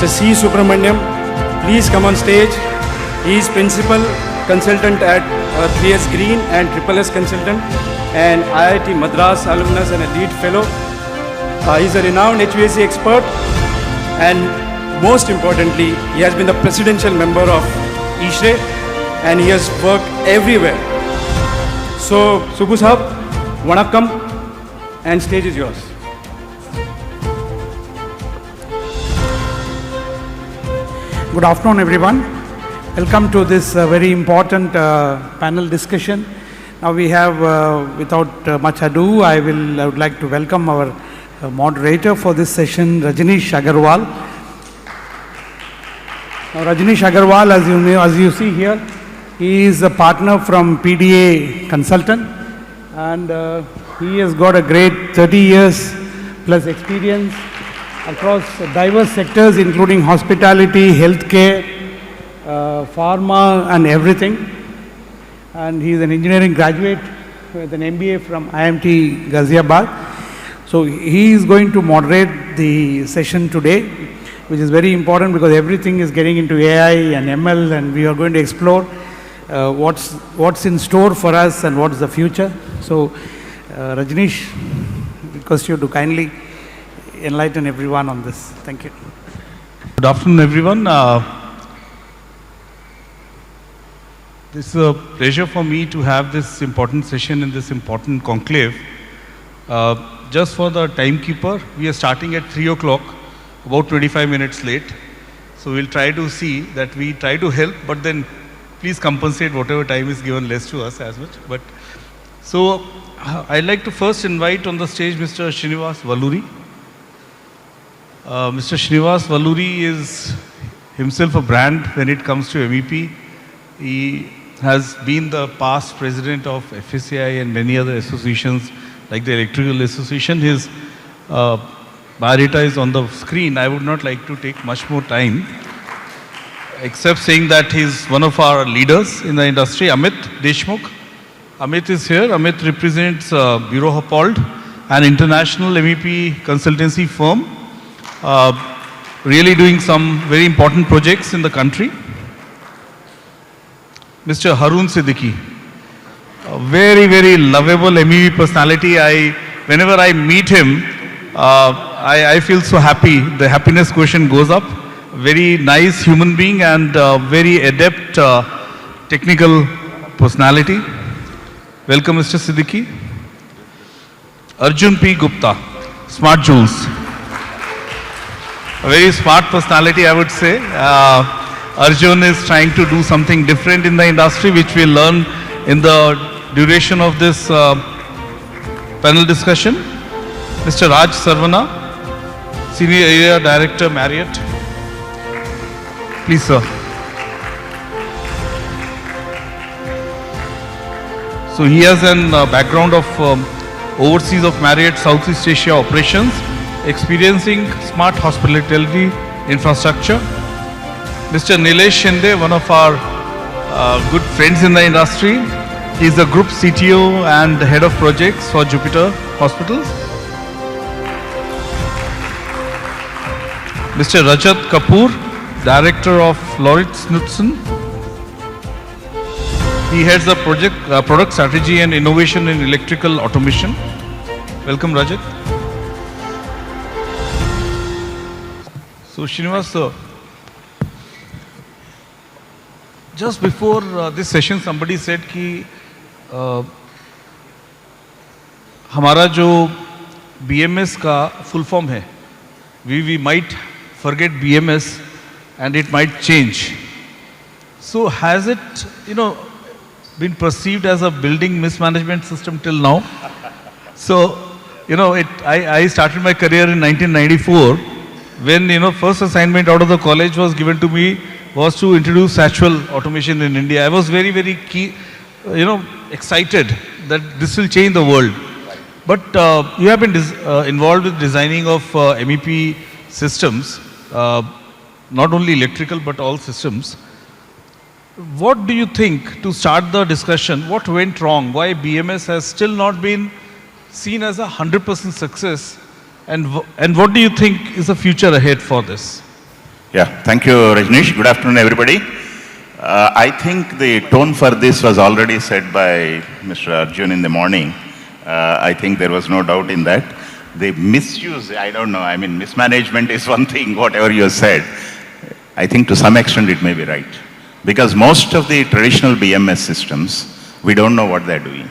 Mr. C. Subramaniam, please come on stage. He is Principal Consultant at 3S Green and SSS Consultant and IIT Madras alumnus and a lead fellow. He is a renowned HVAC expert and most importantly, he has been the presidential member of ISHRAE and he has worked everywhere. So, Subbu Sahab, Vanakkam, and stage is yours. Good afternoon, everyone. Welcome to this very important panel discussion. Now we have, without much ado, I would like to welcome our moderator for this session, Rajnish Agarwal. Now, Rajnish Agarwal, as you see here, he is a partner from PDA Consultant, and he has got a great 30 years plus experience across diverse sectors, including hospitality, healthcare, pharma, and everything. And he is an engineering graduate with an MBA from IMT Ghaziabad. So he is going to moderate the session today, which is very important because everything is getting into AI and ML, and we are going to explore what's in store for us and what's the future. So Rajnish, request you to kindly enlighten everyone on this. Thank you. Good afternoon, everyone. This is a pleasure for me to have this important session in this important conclave. Just for the timekeeper, we are starting at 3 o'clock, about 25 minutes late. So we'll try to see that we try to help, but then please compensate whatever time is given less to us as much. But so I'd like to first invite on the stage Mr. Srinivas Valluri. Mr. Srinivas Valluri is himself a brand when it comes to MEP. He has been the past president of FSCI and many other associations like the Electrical Association. His biodata is on the screen. I would not like to take much more time, except saying that he's one of our leaders in the industry, Amit Deshmukh. Amit is here. Amit represents Bureau Happold, an international MEP consultancy firm, really doing some very important projects in the country. Mr. Harun Siddiqui, a very, very lovable MEP personality. Whenever I meet him, I feel so happy. The happiness quotient goes up. Very nice human being and very adept technical personality. Welcome, Mr. Siddiqui. Arjun P. Gupta, Smart Jules. A very smart personality, I would say. Arjun is trying to do something different in the industry, which we'll learn in the duration of this panel discussion. Mr. Raj Sarvana, Senior Area Director, Marriott. Please, sir. So he has a background of overseas of Marriott Southeast Asia operations, experiencing smart hospitality infrastructure. Mr. Nilesh Shinde, one of our good friends in the industry. He is the group CTO and head of projects for Jupiter Hospitals. Mr. Rajat Kapoor, Director of Lauritz Knudsen. He heads the product strategy and innovation in electrical automation. Welcome, Rajat. So, Srinivas, sir, just before this session, somebody said कि हमारा जो BMS का full form है, we might forget BMS and it might change. So has it, been perceived as a building mismanagement system till now? So, I started my career in 1994 when, first assignment out of the college was given to me was to introduce satchel automation in India. I was very, very excited that this will change the world. But you have been involved with designing of MEP systems, not only electrical but all systems. What do you think, to start the discussion, what went wrong? Why BMS has still not been seen as a 100% success? And what do you think is the future ahead for this? Yeah, thank you, Rajneesh. Good afternoon, everybody. I think the tone for this was already said by Mr. Arjun in the morning. I think there was no doubt in that. The misuse, I don't know, I mean, mismanagement is one thing, whatever you said. I think to some extent it may be right. Because most of the traditional BMS systems, we don't know what they're doing,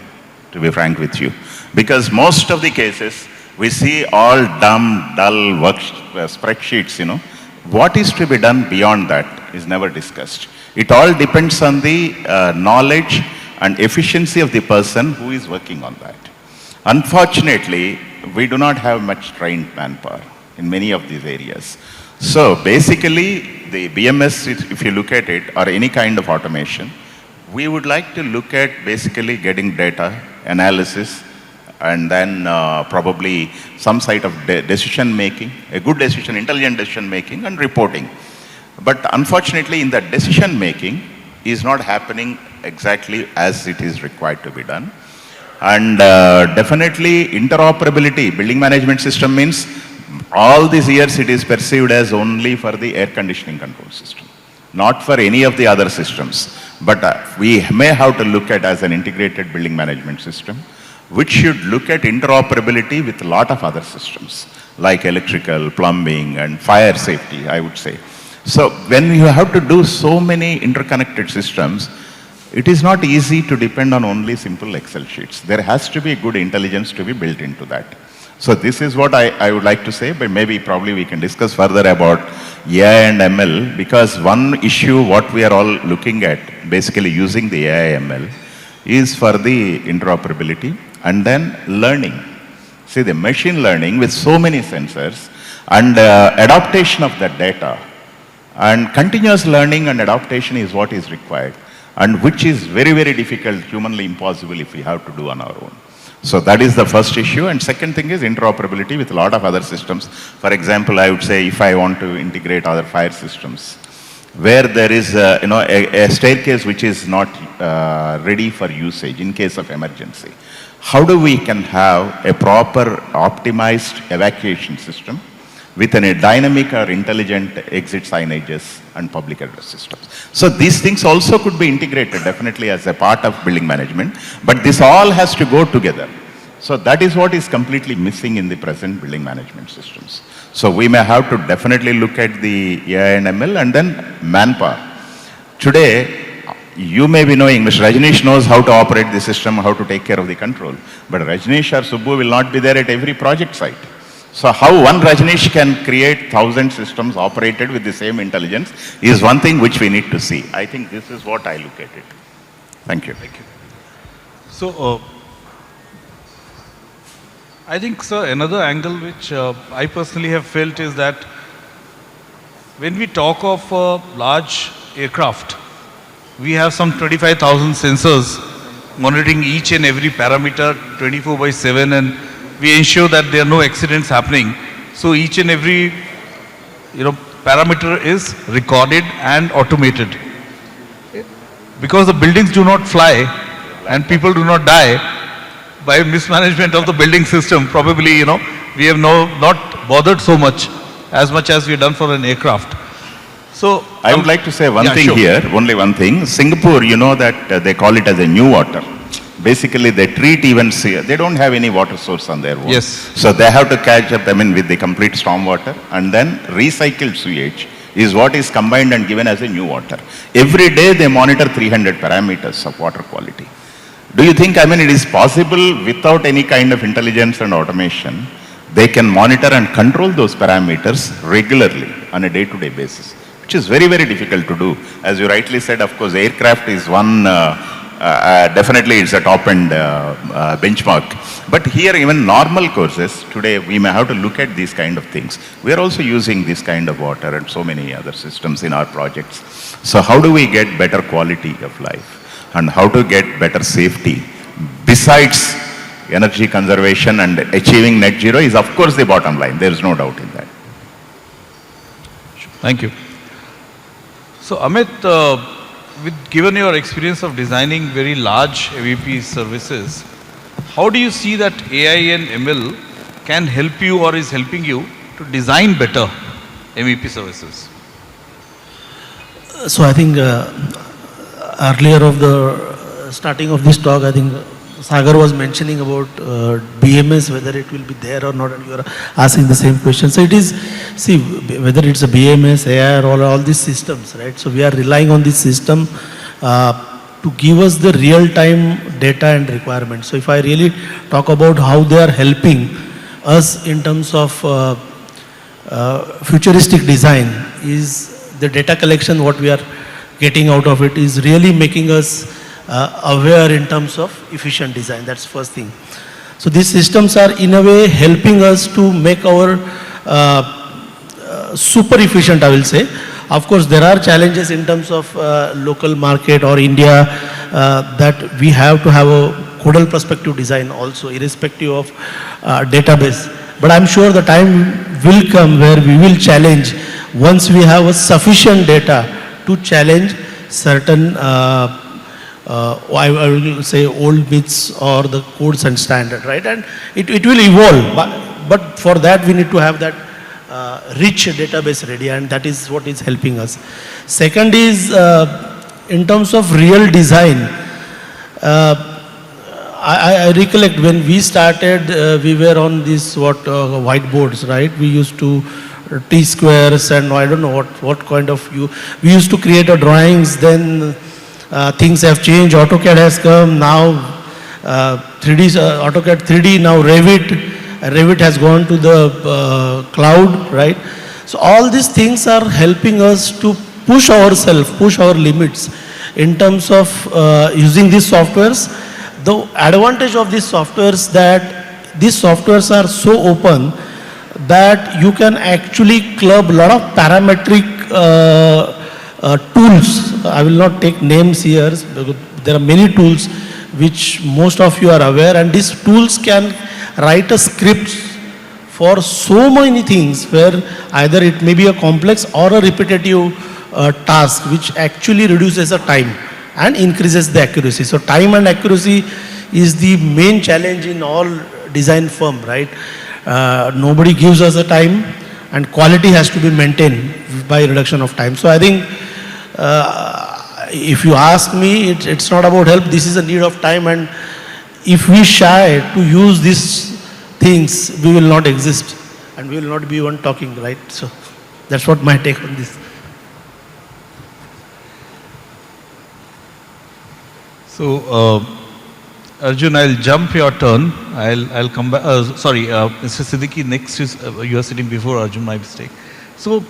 to be frank with you. Because most of the cases, we see all dumb, dull work spreadsheets, you know. What is to be done beyond that is never discussed. It all depends on the knowledge and efficiency of the person who is working on that. Unfortunately, we do not have much trained manpower in many of these areas. So basically, the BMS, if you look at it, or any kind of automation, we would like to look at basically getting data, analysis, and then probably some side of decision making, a good decision, intelligent decision making, and reporting. But unfortunately, in that decision making is not happening exactly as it is required to be done. And definitely interoperability, building management system means all these years it is perceived as only for the air conditioning control system, not for any of the other systems. But we may have to look at as an integrated building management system, which should look at interoperability with a lot of other systems, like electrical, plumbing, and fire safety, I would say. So when you have to do so many interconnected systems, it is not easy to depend on only simple Excel sheets. There has to be good intelligence to be built into that. So this is what I would like to say, but maybe probably we can discuss further about AI and ML, because one issue what we are all looking at, basically using the AI ML, is for the interoperability and then learning. See, the machine learning with so many sensors and adaptation of that data, and continuous learning and adaptation is what is required, and which is very, very difficult, humanly impossible if we have to do on our own. So that is the first issue. And second thing is interoperability with a lot of other systems. For example, I would say if I want to integrate other fire systems, where there is a staircase which is not ready for usage in case of emergency, how do we can have a proper optimized evacuation system with a dynamic or intelligent exit signages and public address systems. So these things also could be integrated definitely as a part of building management, but this all has to go together. So that is what is completely missing in the present building management systems. So we may have to definitely look at the AI and ML and then manpower. Today, you may be knowing, Mr. Rajneesh knows how to operate the system, how to take care of the control, but Rajneesh or Subbu will not be there at every project site. So how one Rajneesh can create 1,000 systems operated with the same intelligence is one thing which we need to see. I think this is what I look at it. Thank you. Thank you. So, I think, sir, another angle which I personally have felt is that when we talk of a large aircraft, we have some 25,000 sensors monitoring each and every parameter 24/7, and we ensure that there are no accidents happening. So each and every parameter is recorded and automated. Because the buildings do not fly and people do not die by mismanagement of the building system, probably we have not bothered so much as we have done for an aircraft. So I would like to say one thing here, only one thing. Singapore, you know that they call it as a new water. Basically, they treat even, they don't have any water source on their own. Yes. So they have to catch up, with the complete storm water, and then recycled sewage is what is combined and given as a new water. Every day they monitor 300 parameters of water quality. Do you think, it is possible without any kind of intelligence and automation, they can monitor and control those parameters regularly on a day-to-day basis, which is very, very difficult to do. As you rightly said, of course, aircraft is one, definitely it's a top-end benchmark. But here, even normal courses, today we may have to look at these kind of things. We are also using this kind of water and so many other systems in our projects. So how do we get better quality of life? And how to get better safety besides energy conservation and achieving net zero is of course the bottom line. There is no doubt in that. Thank you. So Amit, given your experience of designing very large MEP services, how do you see that AI and ML can help you or is helping you to design better MEP services? So I think earlier of the starting of this talk, I think Sagar was mentioning about BMS, whether it will be there or not, and you are asking the same question. So it is, see, whether it's a BMS, AI, or all these systems, right? So we are relying on this system to give us the real-time data and requirements. So if I really talk about how they are helping us in terms of futuristic design, is the data collection, what we are getting out of it is really making us aware in terms of efficient design. That's first thing. So these systems are in a way helping us to make our super efficient, I will say. Of course, there are challenges in terms of local market or India that we have to have a CoOL perspective design also, irrespective of database. But I'm sure the time will come where we will challenge, once we have a sufficient data to challenge certain, I will say, old myths or the codes and standard, right? And it will evolve, but for that we need to have that rich database ready, and that is what is helping us. Second is, in terms of real design, I recollect when we started, we were on these whiteboards, right? We used to T-squares and I don't know what kind of we used to create a drawings, then things have changed, AutoCAD has come, now 3D, AutoCAD 3D, now Revit has gone to the cloud, right? So all these things are helping us to push ourselves, push our limits in terms of using these softwares. The advantage of these softwares that these softwares are so open that you can actually club a lot of parametric tools. I will not take names here, because there are many tools which most of you are aware, and these tools can write a script for so many things where either it may be a complex or a repetitive task, which actually reduces the time and increases the accuracy. So time and accuracy is the main challenge in all design firm, right? Nobody gives us a time, and quality has to be maintained by reduction of time. So I think if you ask me, it's not about help, this is a need of time, and if we shy to use these things, we will not exist and we will not be even talking, right? So that's what my take on this. So, Arjun, I'll jump your turn. I'll come back. Sorry, Mr. Siddiqui, next is, you are sitting before Arjun, my mistake. So,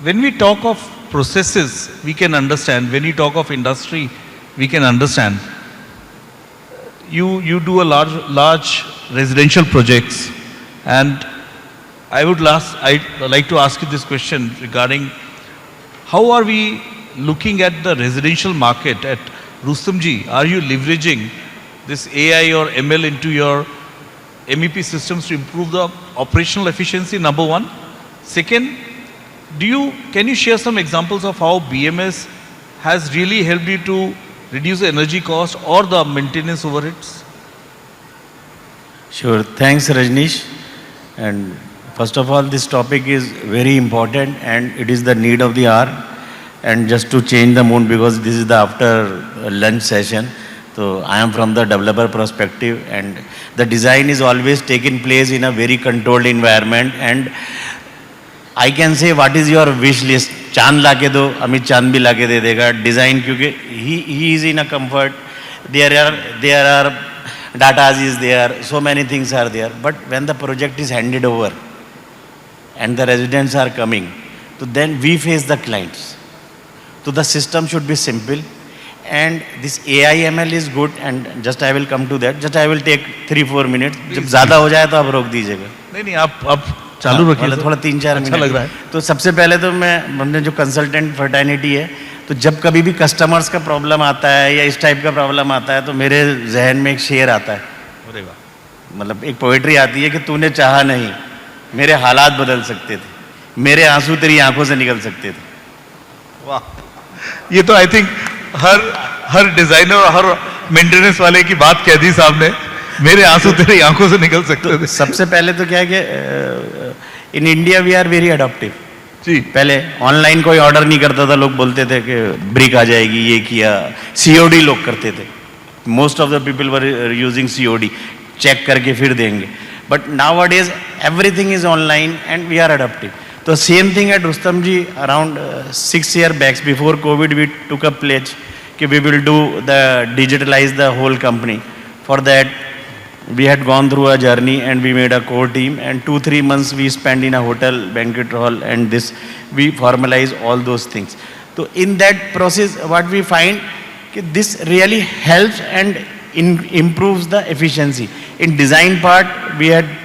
when we talk of processes, we can understand. When we talk of industry, we can understand. You do a large residential projects, and I'd like to ask you this question regarding how are we looking at the residential market at Rustomji? Are you leveraging this AI or ML into your MEP systems to improve the operational efficiency, number one? Second, can you share some examples of how BMS has really helped you to reduce the energy cost or the maintenance overheads? Sure, thanks Rajnish. And first of all, this topic is very important and it is the need of the hour. And just to change the mood, because this is the after lunch session, so I am from the developer perspective, and the design is always taking place in a very controlled environment, and I can say what is your wish list. चांद लाके दो, अमित चांद भी लाके दे देगा. Design, क्योंकि he is in a comfort. There are data is there, so many things are there. But when the project is handed over and the residents are coming, so then we face the clients. So the system should be simple, and this AI ML is good, and just I will come to that. Just I will take 3-4 minutes. जब ज़्यादा हो जाए तो आप रोक दीजिएगा. नहीं आप चालू रखिए. थोड़ा 3-4 मिनट लग रहा है. तो सबसे पहले तो हमने जो कंसल्टेंट फर्टर्निटी है, तो जब कभी भी कस्टमर्स का प्रॉब्लम आता है या इस टाइप का प्रॉब्लम आता है, तो मेरे जहन में एक शेर आता है. अरे वाह. मतलब एक पोएट्री आती है कि तूने चाहा नहीं, मेरे हालात बदल सकते थे, मेरे आंसू तेरी आंखों से निकल सकते थे. वाह. ये तो आई थिंक हर डिजाइनर और हर मेंटेनेंस वाले की बात कह दी साहब ने. मेरे आंसू तेरी आंखों से निकल सकते थे. सबसे पहले तो क्या है कि in India we are very adoptive. जी पहले ऑनलाइन कोई ऑर्डर नहीं करता था, लोग बोलते थे कि ब्रिक आ जाएगी, ये किया, सीओडी लोग करते थे, most of the people were using COD, check करके फिर देंगे, but nowadays everything is online and we are adopting. तो same thing at Rustam ji, around 6 years back before Covid we took a pledge कि we will do the digitalize the whole company. For that we had gone through a journey and we made a core team, and 2-3 months we spent in a hotel banquet hall, and this we formalize all those things. So in that process what we find that this really helps and improves the efficiency. In design part we had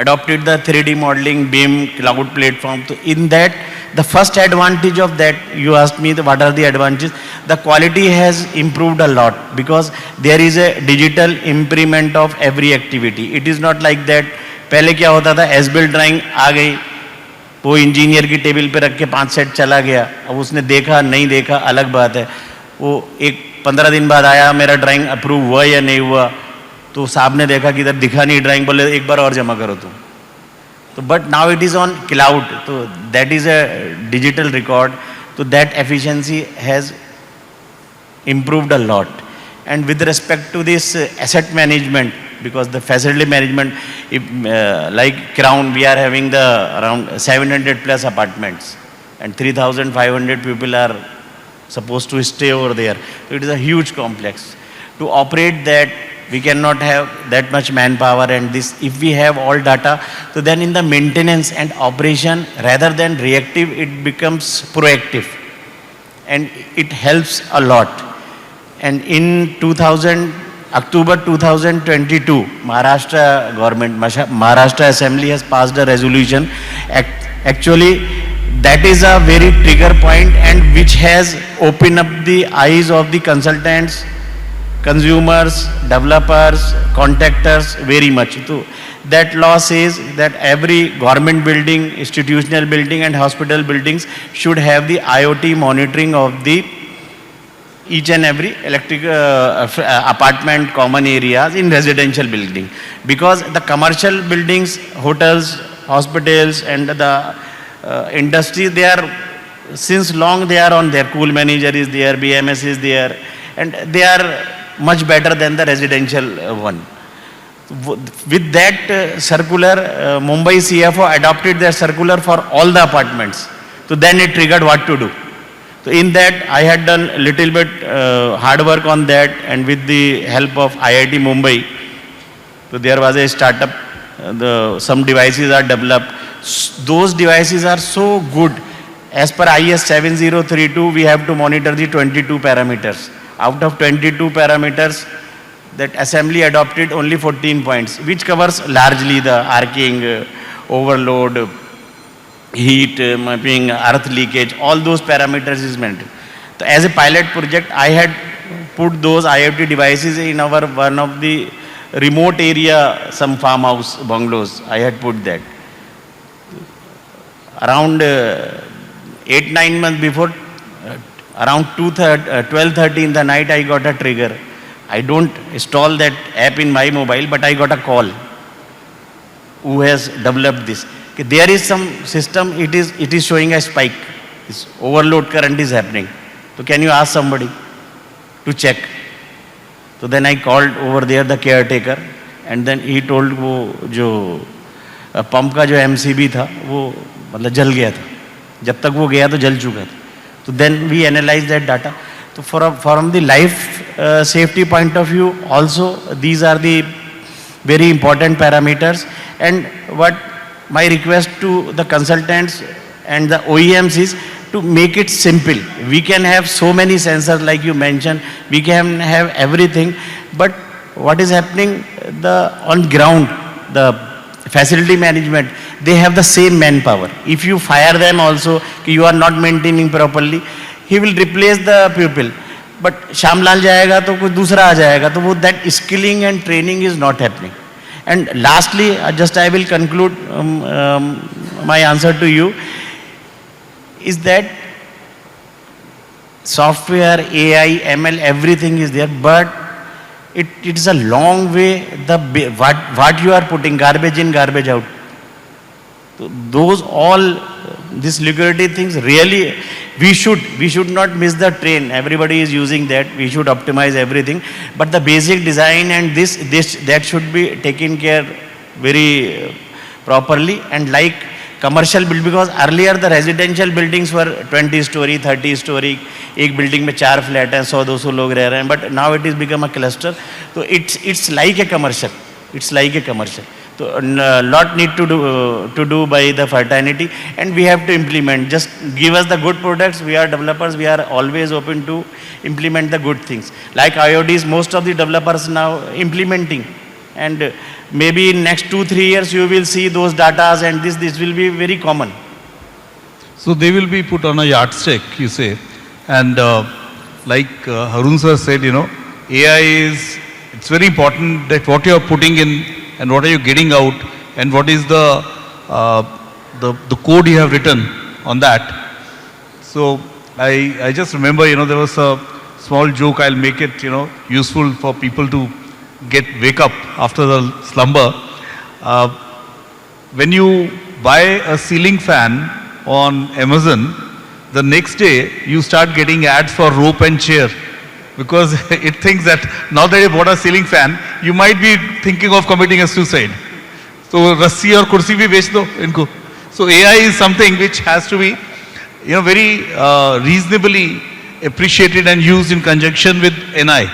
adopted the 3D modeling, BIM, cloud platform. So in that, the first advantage of that, you asked me what are the advantages, the quality has improved a lot because there is a digital imprint of every activity. It is not like that, पहले क्या होता था, S-build drawing आ गई, वो engineer की table पे रख के 5 सेट चला गया, अब उसने देखा नहीं देखा अलग बात है, वो एक 15 दिन बाद आया, मेरा ड्राइंग अप्रूव हुआ या नहीं हुआ, तो साहब ने देखा कि इधर दिखा नहीं ड्राइंग, बोले एक बार और जमा करो तुम. तो but now it is on cloud, तो that is a digital record, तो that efficiency has improved a lot. And with respect to this asset management, because the facility management, if, like Crown, we are having the around 700 plus apartments and 3,500 people are supposed to stay over there. So it is a huge complex. To operate that, we cannot have that much manpower, and this, if we have all data, so then in the maintenance and operation, rather than reactive, it becomes proactive, and it helps a lot. And in October 2022, Maharashtra government, Maharashtra Assembly has passed a resolution. Actually, that is a very trigger point, and which has opened up the eyes of the consultants, consumers, developers, contractors very much. So that law says that every government building, institutional building and hospital buildings should have the IoT monitoring of the each and every electric apartment, common areas in residential building. Because the commercial buildings, hotels, hospitals and the industry, they are, since long they are on their CoOL manager is there, BMS is there, and they are much better than the residential one. With that circular, Mumbai CFO adopted their circular for all the apartments. So then it triggered what to do. So in that, I had done a little bit hard work on that, and with the help of IIT Mumbai, so there was a startup, some devices are developed. Those devices are so good. As per IS 7032, we have to monitor the 22 parameters. Out of 22 parameters, that assembly adopted only 14 points, which covers largely the arcing, overload, heat mapping, earth leakage, all those parameters is meant. So as a pilot project, I had put those IoT devices in our one of the remote area, some farmhouse bungalows. I had put that. Around 8-9 months before, around 12:30 in the night, I got a trigger. I don't install that app in my mobile, but I got a call. Who has developed this? There is some system, it is showing a spike. This overload current is happening. So can you ask somebody to check? So then I called over there the caretaker, and then he told वो जो pump का जो MCB था वो मतलब जल गया था. जब तक वो गया तो जल चुका था. So then we analyzed that data. So from the life safety point of view, also these are the very important parameters. And what my request to the consultants and the OEMs is to make it simple. We can have so many sensors like you mentioned, we can have everything, but what is happening on ground, the facility management, they have the same manpower. If you fire them also, you are not maintaining properly, he will replace the pupil. But Shamlal jayega to koi dusra aa jayega, to that skilling and training is not happening. And lastly, I will conclude my answer to you, is that software, AI, ML, everything is there, but it is a long way, what you are putting, garbage in, garbage out. So those all this liquidity things really, we should not miss the train. Everybody is using that. We should optimize everything. But the basic design and that should be taken care very properly, and like commercial build, because earlier the residential buildings were 20 story, 30 story, एक building में 4 flat हैं, 100-200 लोग रह रहे हैं, but now it is become a cluster. So it's like a commercial. It's like a commercial. So lot need to do by the fraternity, and we have to implement. Just give us the good products. We are developers. We are always open to implement the good things. Like IODs, most of the developers now implementing, and maybe in next 2-3 years you will see those datas, and this will be very common. So they will be put on a yardstick, you say. And like Harun sir said, AI it's very important that what you are putting in and what are you getting out, and what is the code you have written on that. So I just remember, there was a small joke, I'll make it, useful for people to wake up after the slumber. When you buy a ceiling fan on Amazon, the next day you start getting ads for rope and chair, because it thinks that now that you bought a ceiling fan, you might be thinking of committing a suicide. So rassi or kursi bhi bech do inko. So AI is something which has to be, very reasonably appreciated and used in conjunction with NI.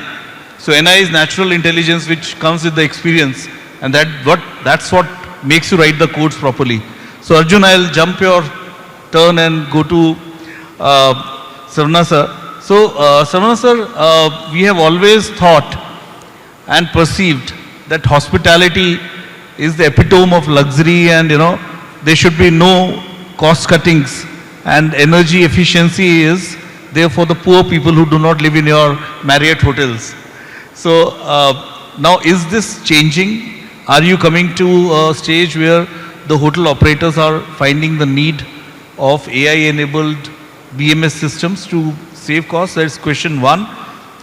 So NI is natural intelligence which comes with the experience, and that's what makes you write the codes properly. So Arjun, I'll jump your turn and go to Sarvana sir. So Sarvana sir, we have always thought and perceived that hospitality is the epitome of luxury, and there should be no cost cuttings, and energy efficiency is there for the poor people who do not live in your Marriott hotels. So now is this changing? Are you coming to a stage where the hotel operators are finding the need of AI-enabled BMS systems to save costs? That's question one.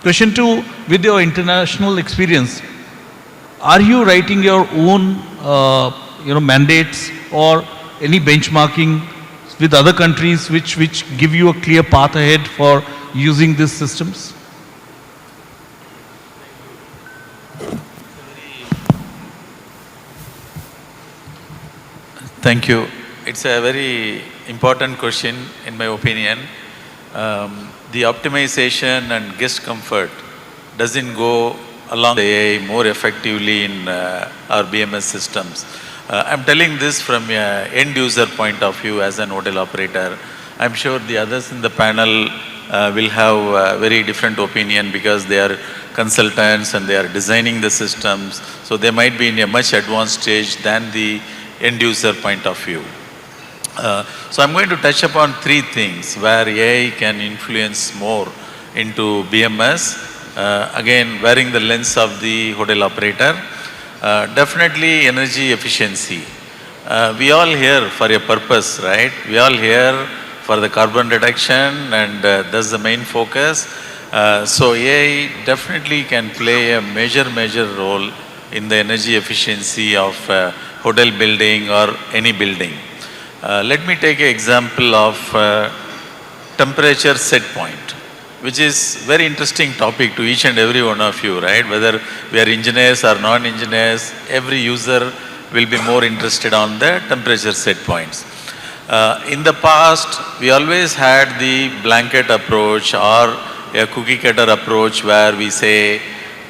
Question two, with your international experience, are you writing your own mandates or any benchmarking with other countries which give you a clear path ahead for using these systems? Thank you. It's a very important question in my opinion. The optimization and guest comfort doesn't go along the AI more effectively in our BMS systems. I'm telling this from an end user point of view as an hotel operator. I'm sure the others in the panel will have a very different opinion because they are consultants and they are designing the systems. So they might be in a much advanced stage than the end user point of view. So I'm going to touch upon 3 things where AI can influence more into BMS. Again, wearing the lens of the hotel operator. Definitely energy efficiency. We all here for a purpose, right? We all here for the carbon reduction, and that's the main focus. So AI definitely can play a major role in the energy efficiency of hotel building or any building. Let me take an example of temperature set point, which is very interesting topic to each and every one of you, right? Whether we are engineers or non-engineers, every user will be more interested on the temperature set points. In the past, we always had the blanket approach or a cookie cutter approach where we say,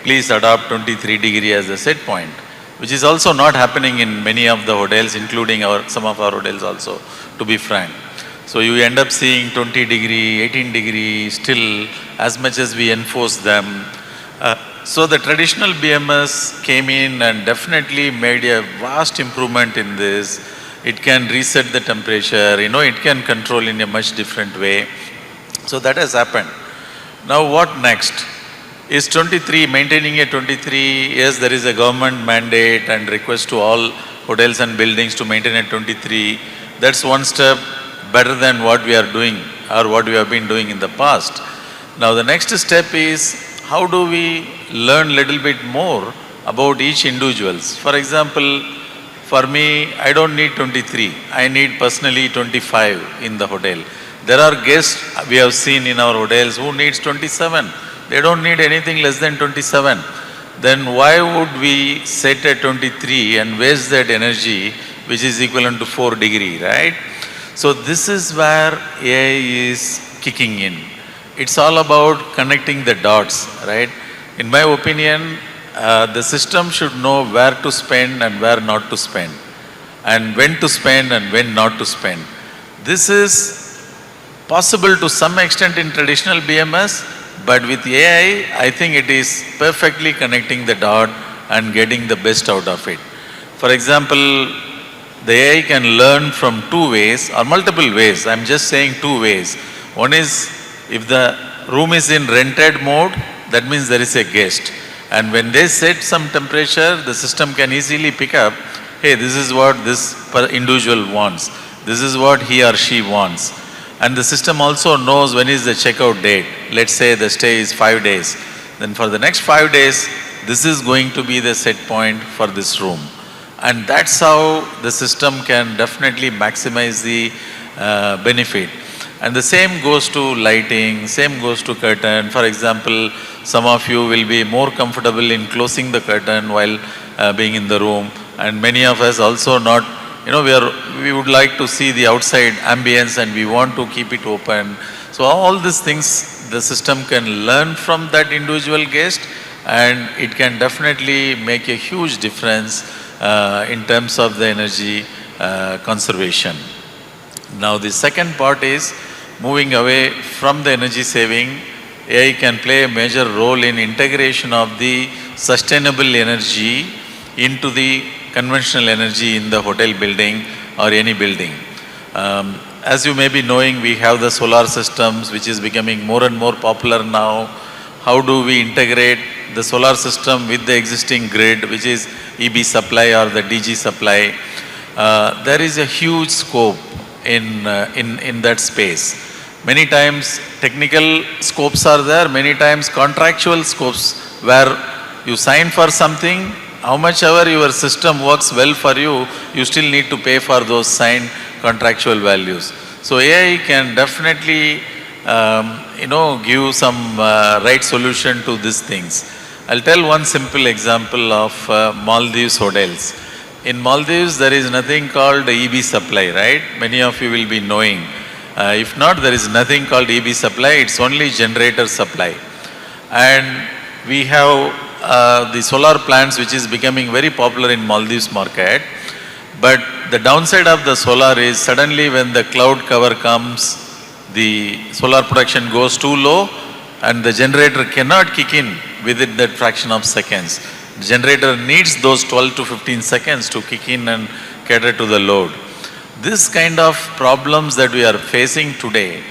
please adopt 23 degree as a set point, which is also not happening in many of the hotels, including some of our hotels also, to be frank. So you end up seeing 20 degree, 18 degree, still as much as we enforce them. So the traditional BMS came in and definitely made a vast improvement in this. It can reset the temperature, it can control in a much different way. So that has happened. Now what next? Is 23, maintaining a 23, yes, there is a government mandate and request to all hotels and buildings to maintain a 23. That's one step better than what we are doing or what we have been doing in the past. Now the next step is, how do we learn little bit more about each individuals? For example, For me, I don't need 23. I need personally 25 in the hotel. There are guests we have seen in our hotels who needs 27. They don't need anything less than 27. Then why would we set at 23 and waste that energy which is equivalent to 4 degrees, right? So this is where AI is kicking in. It's all about connecting the dots, right? In my opinion, the system should know where to spend and where not to spend, and when to spend and when not to spend. This is possible to some extent in traditional BMS, but with AI, I think it is perfectly connecting the dot and getting the best out of it. For example, the AI can learn from two ways or multiple ways. I'm just saying two ways. One is, if the room is in rented mode, that means there is a guest. And when they set some temperature, the system can easily pick up, hey, this is what this individual wants. This is what he or she wants. And the system also knows when is the checkout date. Let's say the stay is 5 days. Then for the next 5 days, this is going to be the set point for this room. And that's how the system can definitely maximize the benefit. And the same goes to lighting, same goes to curtain. For example, some of you will be more comfortable in closing the curtain while being in the room. And many of us also not, we would like to see the outside ambience and we want to keep it open. So all these things, the system can learn from that individual guest, and it can definitely make a huge difference in terms of the energy conservation. Now the second part is moving away from the energy saving. AI can play a major role in integration of the sustainable energy into the conventional energy in the hotel building or any building. As you may be knowing, we have the solar systems which is becoming more and more popular now. How do we integrate the solar system with the existing grid, which is EB supply or the DG supply? There is a huge scope in that space. Many times technical scopes are there, many times contractual scopes where you sign for something, how much ever your system works well for you, you still need to pay for those signed contractual values. So AI can definitely give some right solution to these things. I'll tell one simple example of Maldives hotels. In Maldives, there is nothing called EB supply, right? Many of you will be knowing. If not, there is nothing called EB supply, it's only generator supply. And we have the solar plants which is becoming very popular in Maldives market. But the downside of the solar is suddenly when the cloud cover comes, the solar production goes too low and the generator cannot kick in within that fraction of seconds. The generator needs those 12 to 15 seconds to kick in and cater to the load. This kind of problems that we are facing today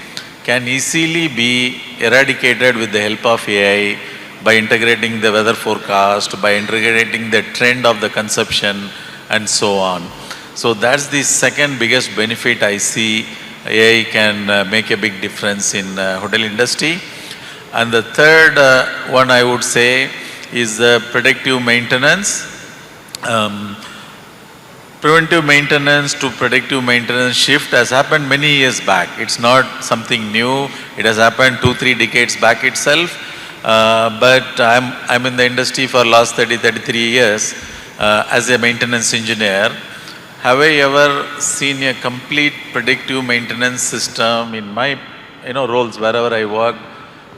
can easily be eradicated with the help of AI by integrating the weather forecast, by integrating the trend of the consumption and so on. So that's the second biggest benefit I see. AI can make a big difference in hotel industry. And the third one I would say is the predictive maintenance. Preventive maintenance to predictive maintenance shift has happened many years back. It's not something new. It has happened 2-3 decades back itself. But I'm in the industry for last 33 years as a maintenance engineer. Have I ever seen a complete predictive maintenance system in my roles wherever I work?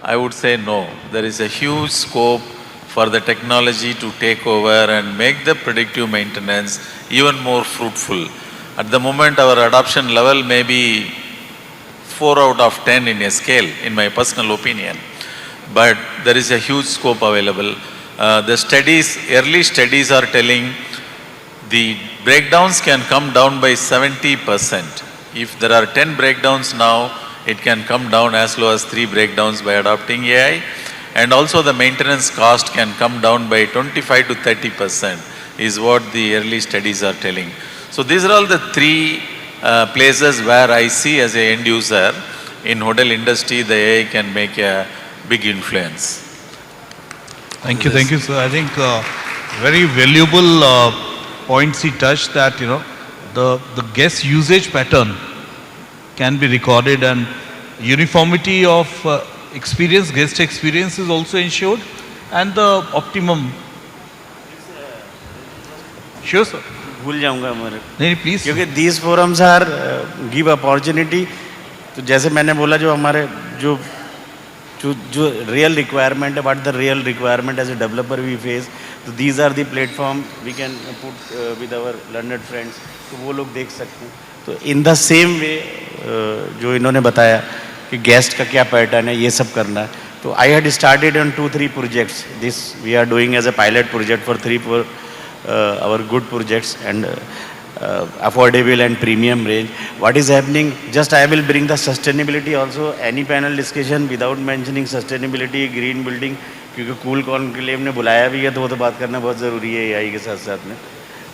I would say no. There is a huge scope for the technology to take over and make the predictive maintenance even more fruitful. At the moment, our adoption level may be 4 out of 10 in a scale, in my personal opinion. But there is a huge scope available. The early studies are telling the breakdowns can come down by 70%. If there are 10 breakdowns now, it can come down as low as 3 breakdowns by adopting AI. And also the maintenance cost can come down by 25 to 30% is what the early studies are telling. So these are all the 3 places where I see as an end user in hotel industry, the AI can make a big influence. Thank you, sir. I think very valuable points he touched, that, you know, the gas usage pattern can be recorded, and uniformity of guest experience is also ensured, and the optimum. Sure, sir. भूल जाऊंगा मेरे, नहीं, please, क्योंकि these forums are give opportunity. तो जैसे मैंने बोला, जो हमारे जो real requirement है, what the real requirement as a developer we face, तो these are the platform we can put with our learned friends, तो वो लोग देख सकते हैं. तो in the same way जो इन्होंने बताया कि guest का क्या pattern है, ये सब करना है. तो I had started on 2-3 projects. This we are doing as a pilot project for 3-4 our good projects, and affordable and premium range. What is happening? Just I will bring the sustainability also. Any panel discussion without mentioning sustainability, green building, क्योंकि CoOL Conclave ने बुलाया भी है, तो वो तो बात करना बहुत ज़रूरी है AI के साथ साथ में.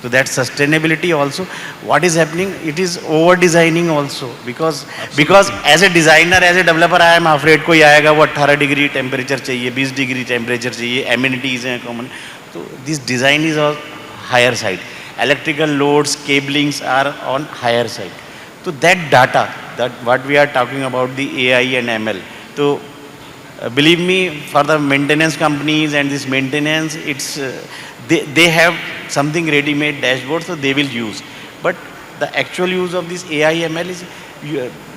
So that sustainability also. What is happening? It is over designing also, because as a designer, as a developer, I am afraid कोई आएगा वो 18 डिग्री टेम्परेचर चाहिए, 20 डिग्री टेम्परेचर चाहिए, amenities हैं common. So this design is on higher side. Electrical loads, cablings are on higher side. So that data, that what we are talking about, the AI and ML. So believe me, for the maintenance companies and this maintenance, it's they have something ready-made dashboard, so they will use. But the actual use of this AI ML is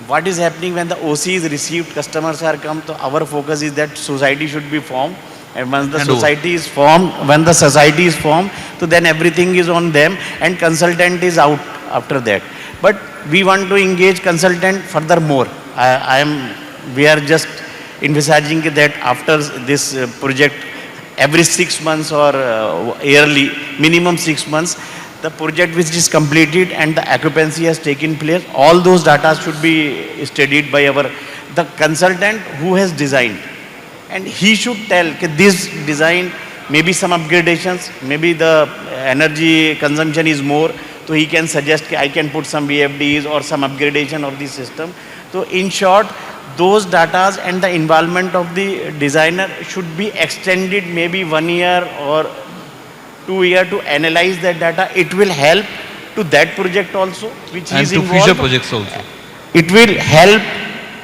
what is happening when the OC is received, customers are come. So our focus is that society should be formed. And once the society is formed, so then everything is on them, and consultant is out after that. But we want to engage consultant furthermore. We are just envisaging that after this project, every 6 months or yearly, minimum 6 months, the project which is completed and the occupancy has taken place, all those data should be studied by the consultant who has designed. And he should tell that this design, maybe some upgradations, maybe the energy consumption is more, so he can suggest that I can put some VFDs or some upgradation of the system. So in short, those data and the involvement of the designer should be extended maybe 1 year or 2 years to analyze that data. It will help to that project also, which and is to involved. future projects also. It will help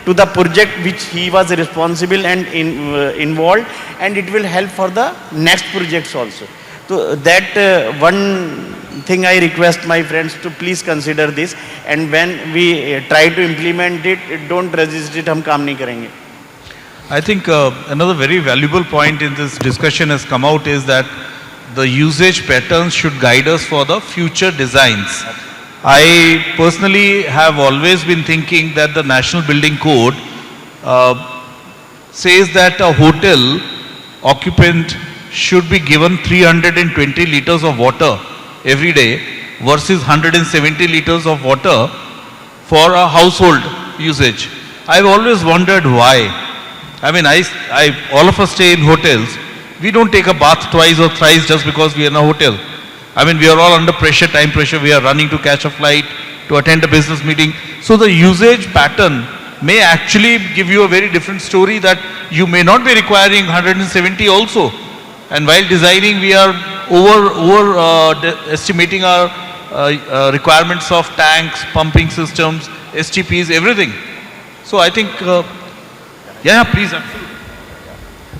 to the project which he was responsible and involved, and it will help for the next projects also. So that one thing I request my friends to please consider this, and when we try to implement it, don't resist it, hum kaam nahi karenge. I think another very valuable point in this discussion has come out is that the usage patterns should guide us for the future designs. I personally have always been thinking that the National Building Code says that a hotel occupant should be given 320 liters of water every day versus 170 liters of water for a household usage. I've always wondered why. I mean, all of us stay in hotels. We don't take a bath twice or thrice just because we are in a hotel. I mean, we are all under pressure, time pressure. We are running to catch a flight, to attend a business meeting. So the usage pattern may actually give you a very different story, that you may not be requiring 170 also. And while designing, we are estimating our requirements of tanks, pumping systems, STPs, everything. So I think, yeah, please.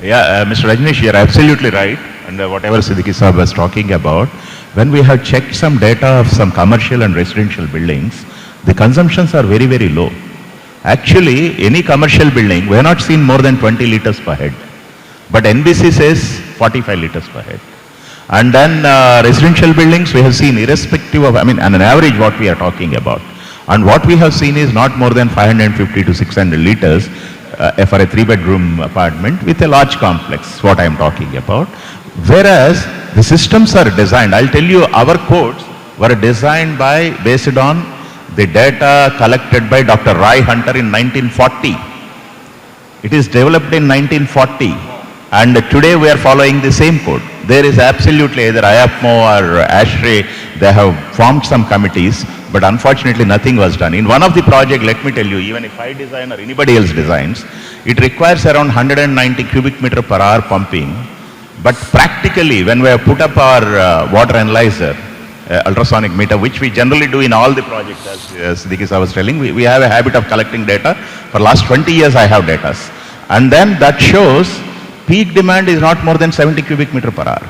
Yeah, Mr. Rajneesh, you're absolutely right. And whatever Siddiqui Saab was talking about, when we have checked some data of some commercial and residential buildings, the consumptions are very, very low. Actually, any commercial building, we have not seen more than 20 liters per head. But NBC says 45 liters per head. And then residential buildings, we have seen irrespective of, I mean, on an average what we are talking about. And what we have seen is not more than 550 to 600 liters for a 3-bedroom apartment with a large complex, what I am talking about. Whereas the systems are designed, I'll tell you, our codes were designed based on the data collected by Dr. Roy Hunter in 1940. It is developed in 1940, and today we are following the same code. There is absolutely either ISHRAE or ISHRAE, they have formed some committees, but unfortunately nothing was done. In one of the projects, let me tell you, even if I design or anybody else designs, it requires around 190 cubic meter per hour pumping. But practically, when we have put up our water analyzer, ultrasonic meter, which we generally do in all the projects, as Dikisa was telling. We have a habit of collecting data. For last 20 years, I have data. And then that shows peak demand is not more than 70 cubic meter per hour.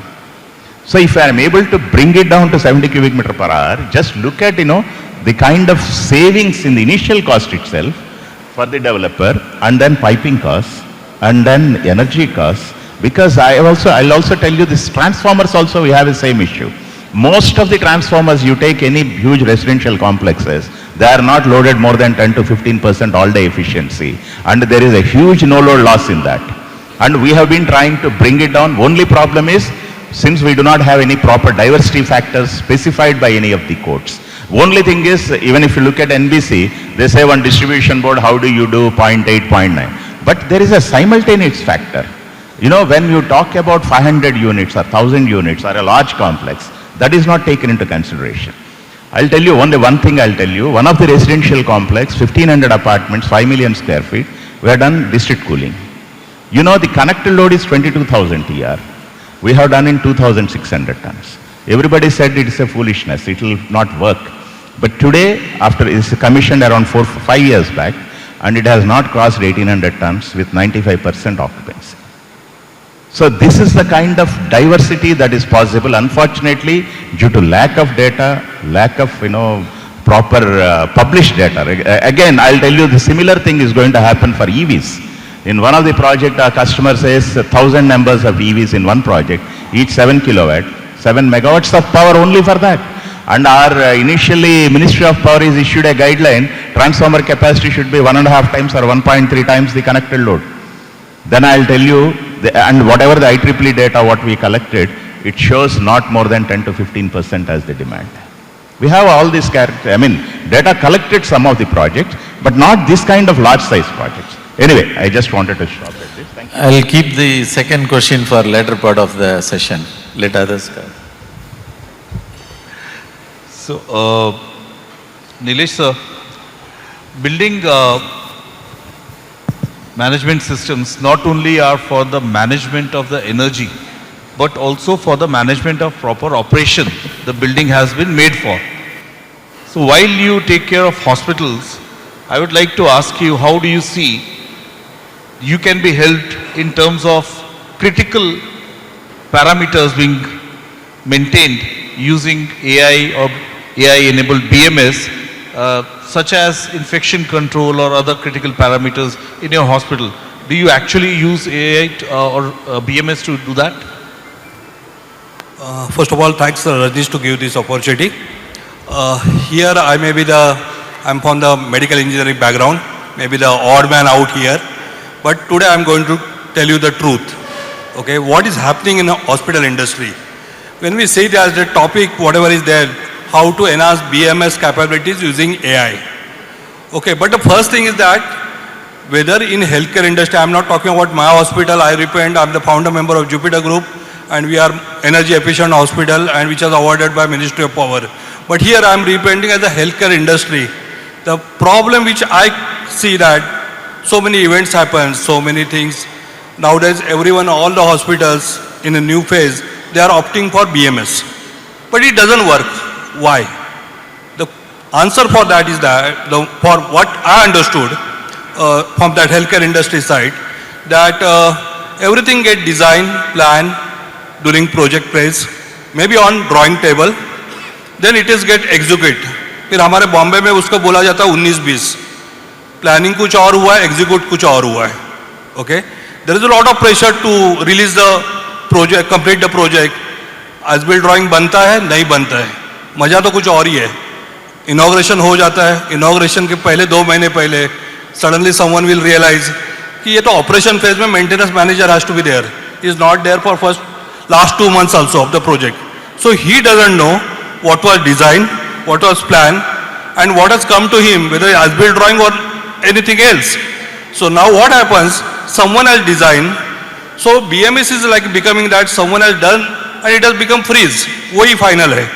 So if I am able to bring it down to 70 cubic meter per hour, just look at, the kind of savings in the initial cost itself for the developer, and then piping costs, and then energy costs. Because I'll also tell you, this transformers also we have the same issue. Most of the transformers, you take any huge residential complexes, they are not loaded more than 10 to 15% all day efficiency. And there is a huge no load loss in that. And we have been trying to bring it down. Only problem is, since we do not have any proper diversity factors specified by any of the codes. Only thing is, even if you look at NBC, they say one distribution board, how do you do 0.8, 0.9? But there is a simultaneous factor. When you talk about 500 units or 1000 units or a large complex, that is not taken into consideration. I'll tell you only one thing. One of the residential complex, 1500 apartments, 5 million square feet, we have done district cooling. The connected load is 22,000 TR. We have done in 2,600 tons. Everybody said it is a foolishness, it will not work. But today, after it's commissioned around 5 years back, and it has not crossed 1,800 tons with 95% occupancy. So this is the kind of diversity that is possible. Unfortunately, due to lack of data, lack of proper published data. Again, I'll tell you the similar thing is going to happen for EVs. In one of the project, our customer says 1,000 numbers of EVs in one project, each 7 kilowatt, 7 megawatts of power only for that. And our initially Ministry of Power is issued a guideline, transformer capacity should be 1.5 times or 1.3 times the connected load. Then I'll tell you, and whatever the IEEE data what we collected, it shows not more than 10 to 15% as the demand. We have all these data collected some of the projects, but not this kind of large size projects. Anyway, I just wanted to stop at this. Thank you. I'll keep the second question for later part of the session. Let others go. So, Nilesh sir, building management systems not only are for the management of the energy, but also for the management of proper operation the building has been made for. So while you take care of hospitals, I would like to ask you, how do you see you can be helped in terms of critical parameters being maintained using AI or AI-enabled BMS, such as infection control or other critical parameters in your hospital? Do you actually use AI or BMS to do that? First of all, thanks Rajnish to give this opportunity. Here I'm from the medical engineering background, maybe the odd man out here. But today I'm going to tell you the truth. Okay, what is happening in the hospital industry? When we say that the topic, whatever is there, how to enhance BMS capabilities using AI. Okay, but the first thing is that whether in healthcare industry, I'm not talking about my hospital, I repent, I'm the founder member of Jupiter Group, and we are energy efficient hospital and which is awarded by Ministry of Power. But here I'm representing as a healthcare industry. The problem which I see that so many events happen, so many things. Nowadays, everyone, all the hospitals in a new phase, they are opting for BMS. But it doesn't work. Why? The answer for that is that, for what I understood from that healthcare industry side, that everything get designed, planned during project phase, maybe on drawing table, then it is get execute. फिर हमारे बॉम्बे में उसको बोला जाता है 19-20. Planning कुछ और हुआ है, एग्जीक्यूट कुछ और हुआ है. Okay? There is a lot of pressure to release the project, complete the project. As built drawing बनता है, नहीं बनता है. मजा तो कुछ और ही है. Inauguration हो जाता है. Inauguration के पहले 2 महीने पहले suddenly someone will realize कि ये तो operation phase में maintenance manager has to be there. He is not there for last 2 months also of the project. So he doesn't know what was designed, what was planned, and what has come to him, whether as built drawing or anything else. So now what happens? Someone has designed. So BMS is like becoming that someone has done and it has become freeze. वही final है.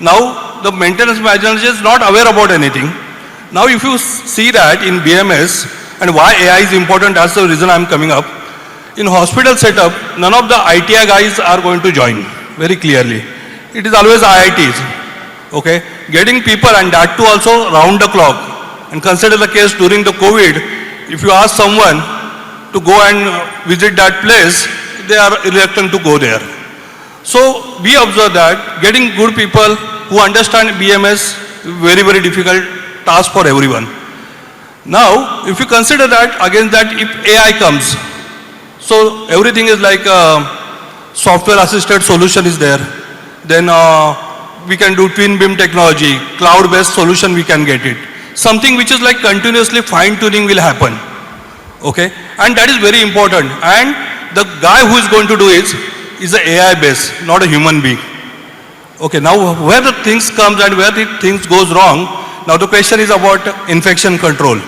Now the maintenance manager is not aware about anything. Now if you see that in BMS and why AI is important, that's the reason I'm coming up. In hospital setup, none of the ITI guys are going to join very clearly. It is always IITs. Okay, getting people, and that too also round the clock. And consider the case during the COVID, if you ask someone to go and visit that place, they are reluctant to go there. So we observe that getting good people who understand BMS, very, very difficult task for everyone. Now, if you consider that, against that, if AI comes, so everything is like software assisted solution is there. Then we can do twin beam technology, cloud based solution we can get it. Something which is like continuously fine tuning will happen. Okay, and that is very important. And the guy who is going to do it is an AI based, not a human being. Okay, now where the things comes and where the things goes wrong, now the question is about infection control.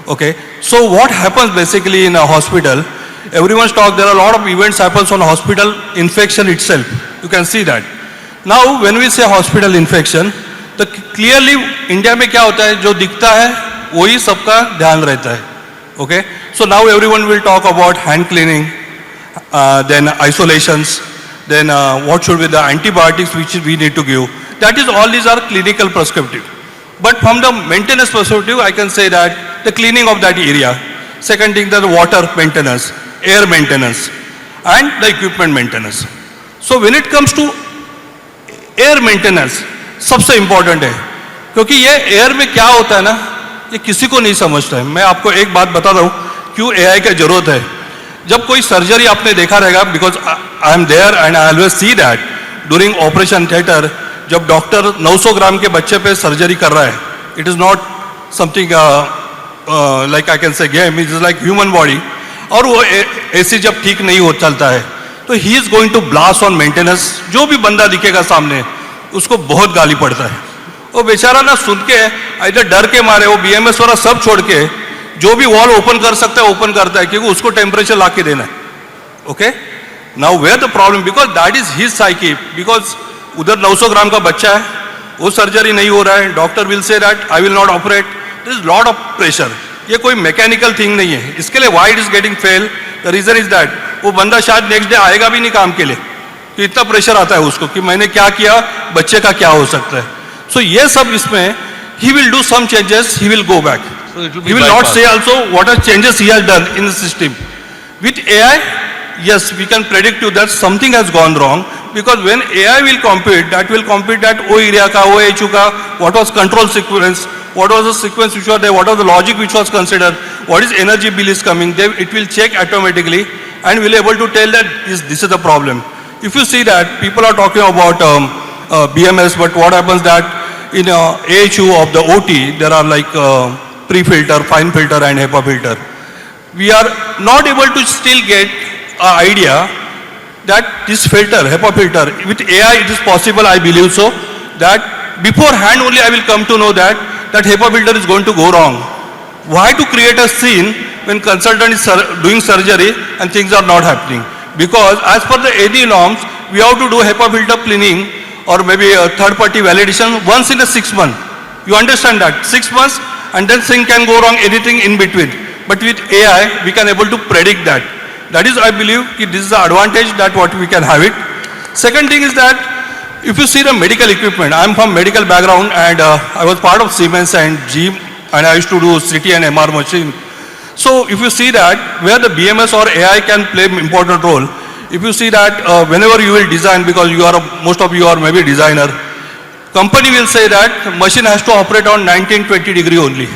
Okay, so what happens basically in a hospital, everyone's talk, there are a lot of events happens on hospital infection itself. You can see that. Now when we say hospital infection, तो clearly India में क्या होता है, जो दिखता है वही सबका ध्यान रहता है. Okay, so now everyone will talk about hand cleaning, then isolations, then what should be the antibiotics which we need to give. That is, all these are clinical prescriptive. But from the maintenance perspective, I can say that the cleaning of that area. Second thing, the water maintenance, air maintenance, and the equipment maintenance. So when it comes to air maintenance, सबसे important है, क्योंकि ये air में क्या होता है ना, ये किसी को नहीं समझता है. मैं आपको एक बात बता रहा हूँ क्यों AI की जरूरत है. जब कोई सर्जरी आपने देखा रहेगा, because I am there and I always see that during operation theater, जब डॉक्टर 900 ग्राम के बच्चे पे सर्जरी कर रहा है, it is not something like I can say game, it is like human body. और वो ऐसे जब ठीक नहीं हो चलता है, तो he is going to blast on maintenance. जो भी बंदा दिखेगा सामने, उसको बहुत गाली पड़ता है. वो बेचारा ना सुन के इधर डर के मारे वो BMS वाला सब छोड़ के जो भी वॉल ओपन कर सकता है ओपन करता है, क्योंकि उसको टेम्परेचर ला के देना है. Okay, now where the problem, because that is his psyche, because उधर 900 ग्राम का बच्चा है, वो सर्जरी नहीं हो रहा है, doctor will say that I will not operate. This is lot of pressure. ये कोई मैकेनिकल थिंग नहीं है. इसके लिए why it is getting fail, the reason is that वो बंदा शायद नेक्स्ट डे आएगा भी नहीं काम के लिए, कि इतना प्रेशर आता है उसको कि मैंने क्या किया, बच्चे का क्या हो सकता है. सो ये सब इसमें ही will do some changes, he will go back. He will not say also what are changes he has done in the system. With AI, yes, we can predict you that something has gone wrong, because when AI will compute that O area ka, O HU ka, what was control sequence, what was the sequence which was there, what was the logic which was considered, what is energy bill is coming, it will check automatically and will able to tell that this is the problem. If you see that people are talking about BMS, but what happens that in AHU of the OT, there are like pre-filter, fine filter and HEPA filter. We are not able to still get an idea that this filter, HEPA filter, with AI it is possible, I believe so, that beforehand only I will come to know that HEPA filter is going to go wrong. Why to create a scene when consultant is doing surgery and things are not happening? Because as per the AD norms, we have to do HEPA filter cleaning or maybe a third party validation once in a 6 months. You understand that? 6 months, and then thing can go wrong, anything in between. But with AI, we can able to predict that. That is, I believe, this is the advantage that what we can have it. Second thing is that, if you see the medical equipment, I am from medical background and I was part of Siemens and GE, and I used to do CT and MR machine. So if you see that, where the BMS or AI can play important role, if you see that whenever you will design, because you are, most of you are maybe designer, company will say that machine has to operate on 19-20 degree only.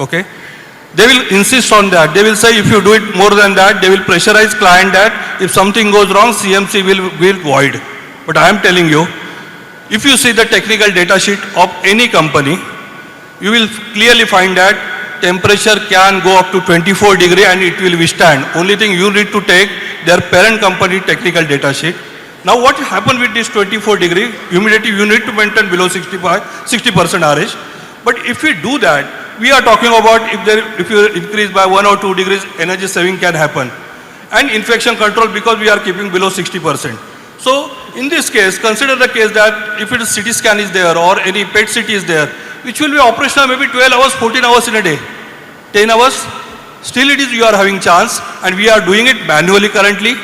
Okay? They will insist on that. They will say if you do it more than that, they will pressurize client that if something goes wrong, CMC will void. But I am telling you, if you see the technical data sheet of any company, you will clearly find that temperature can go up to 24 degree and it will withstand. Only thing you need to take their parent company technical data sheet. Now what happened with this 24 degree humidity, you need to maintain below 60% RH. But if we do that, we are talking about if you increase by 1 or 2 degrees, energy saving can happen. And infection control, because we are keeping below 60%. So in this case, consider the case that if it is CT scan is there or any PET CT is there, which will be operational maybe 12 hours, 14 hours in a day, 10 hours, still it is you are having chance, and we are doing it manually currently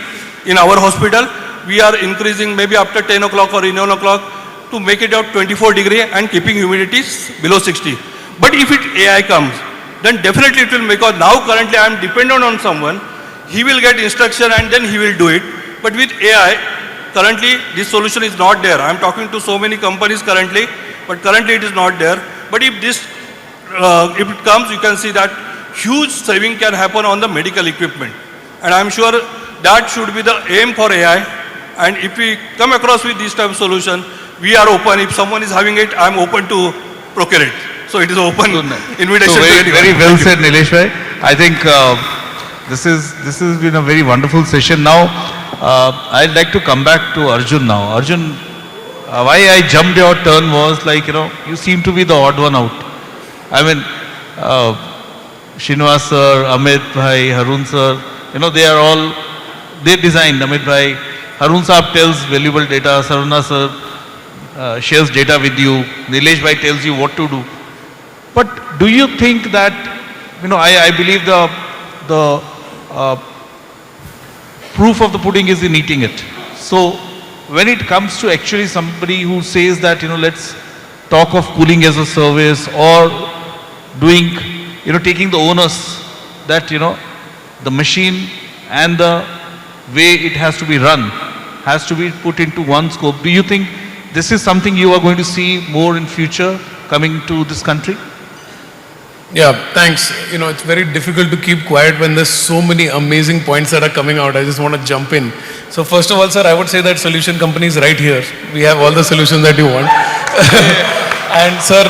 in our hospital. We are increasing maybe after 10 o'clock or 11 o'clock, to make it out 24 degree and keeping humidity below 60. But if AI comes, then definitely it will make out. Now currently I am dependent on someone. He will get instruction and then he will do it. But with AI, currently this solution is not there. I am talking to so many companies currently, but currently it is not there. But if if it comes, you can see that huge saving can happen on the medical equipment. And I am sure that should be the aim for AI. And if we come across with this type of solution, we are open. If someone is having it, I am open to procure it. So it is open invitation. So to anyone. very well said, Nilesh bhai. I think this has been a very wonderful session. Now, I'd like to come back to Arjun now. Arjun, why I jumped your turn was like, you seem to be the odd one out. I mean, Srinivas sir, Amit bhai, Harun sir, they designed, Amit bhai. Harun sahab tells valuable data, Saruna sir shares data with you, Nilesh bhai tells you what to do. But do you think that, I believe the proof of the pudding is in eating it. So when it comes to actually somebody who says that, let's talk of cooling as a service or doing, taking the onus that, the machine and the way it has to be run has to be put into one scope. Do you think this is something you are going to see more in future coming to this country? Yeah, thanks. It's very difficult to keep quiet when there's so many amazing points that are coming out. I just want to jump in. So first of all, sir, I would say that solution company is right here. We have all the solutions that you want. And sir,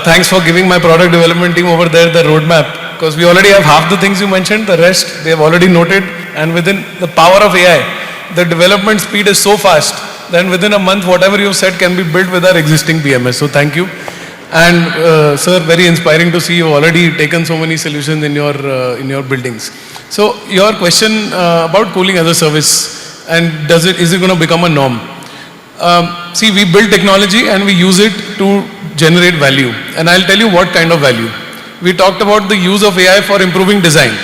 thanks for giving my product development team over there the roadmap, because we already have half the things you mentioned. The rest they have already noted, and within the power of AI, the development speed is so fast that within a month whatever you have said can be built with our existing BMS. So thank you. And sir, very inspiring to see you already taken so many solutions in your buildings. So your question about cooling as a service, and is it going to become a norm? See, we build technology and we use it to generate value, and I'll tell you what kind of value. We talked about the use of AI for improving design.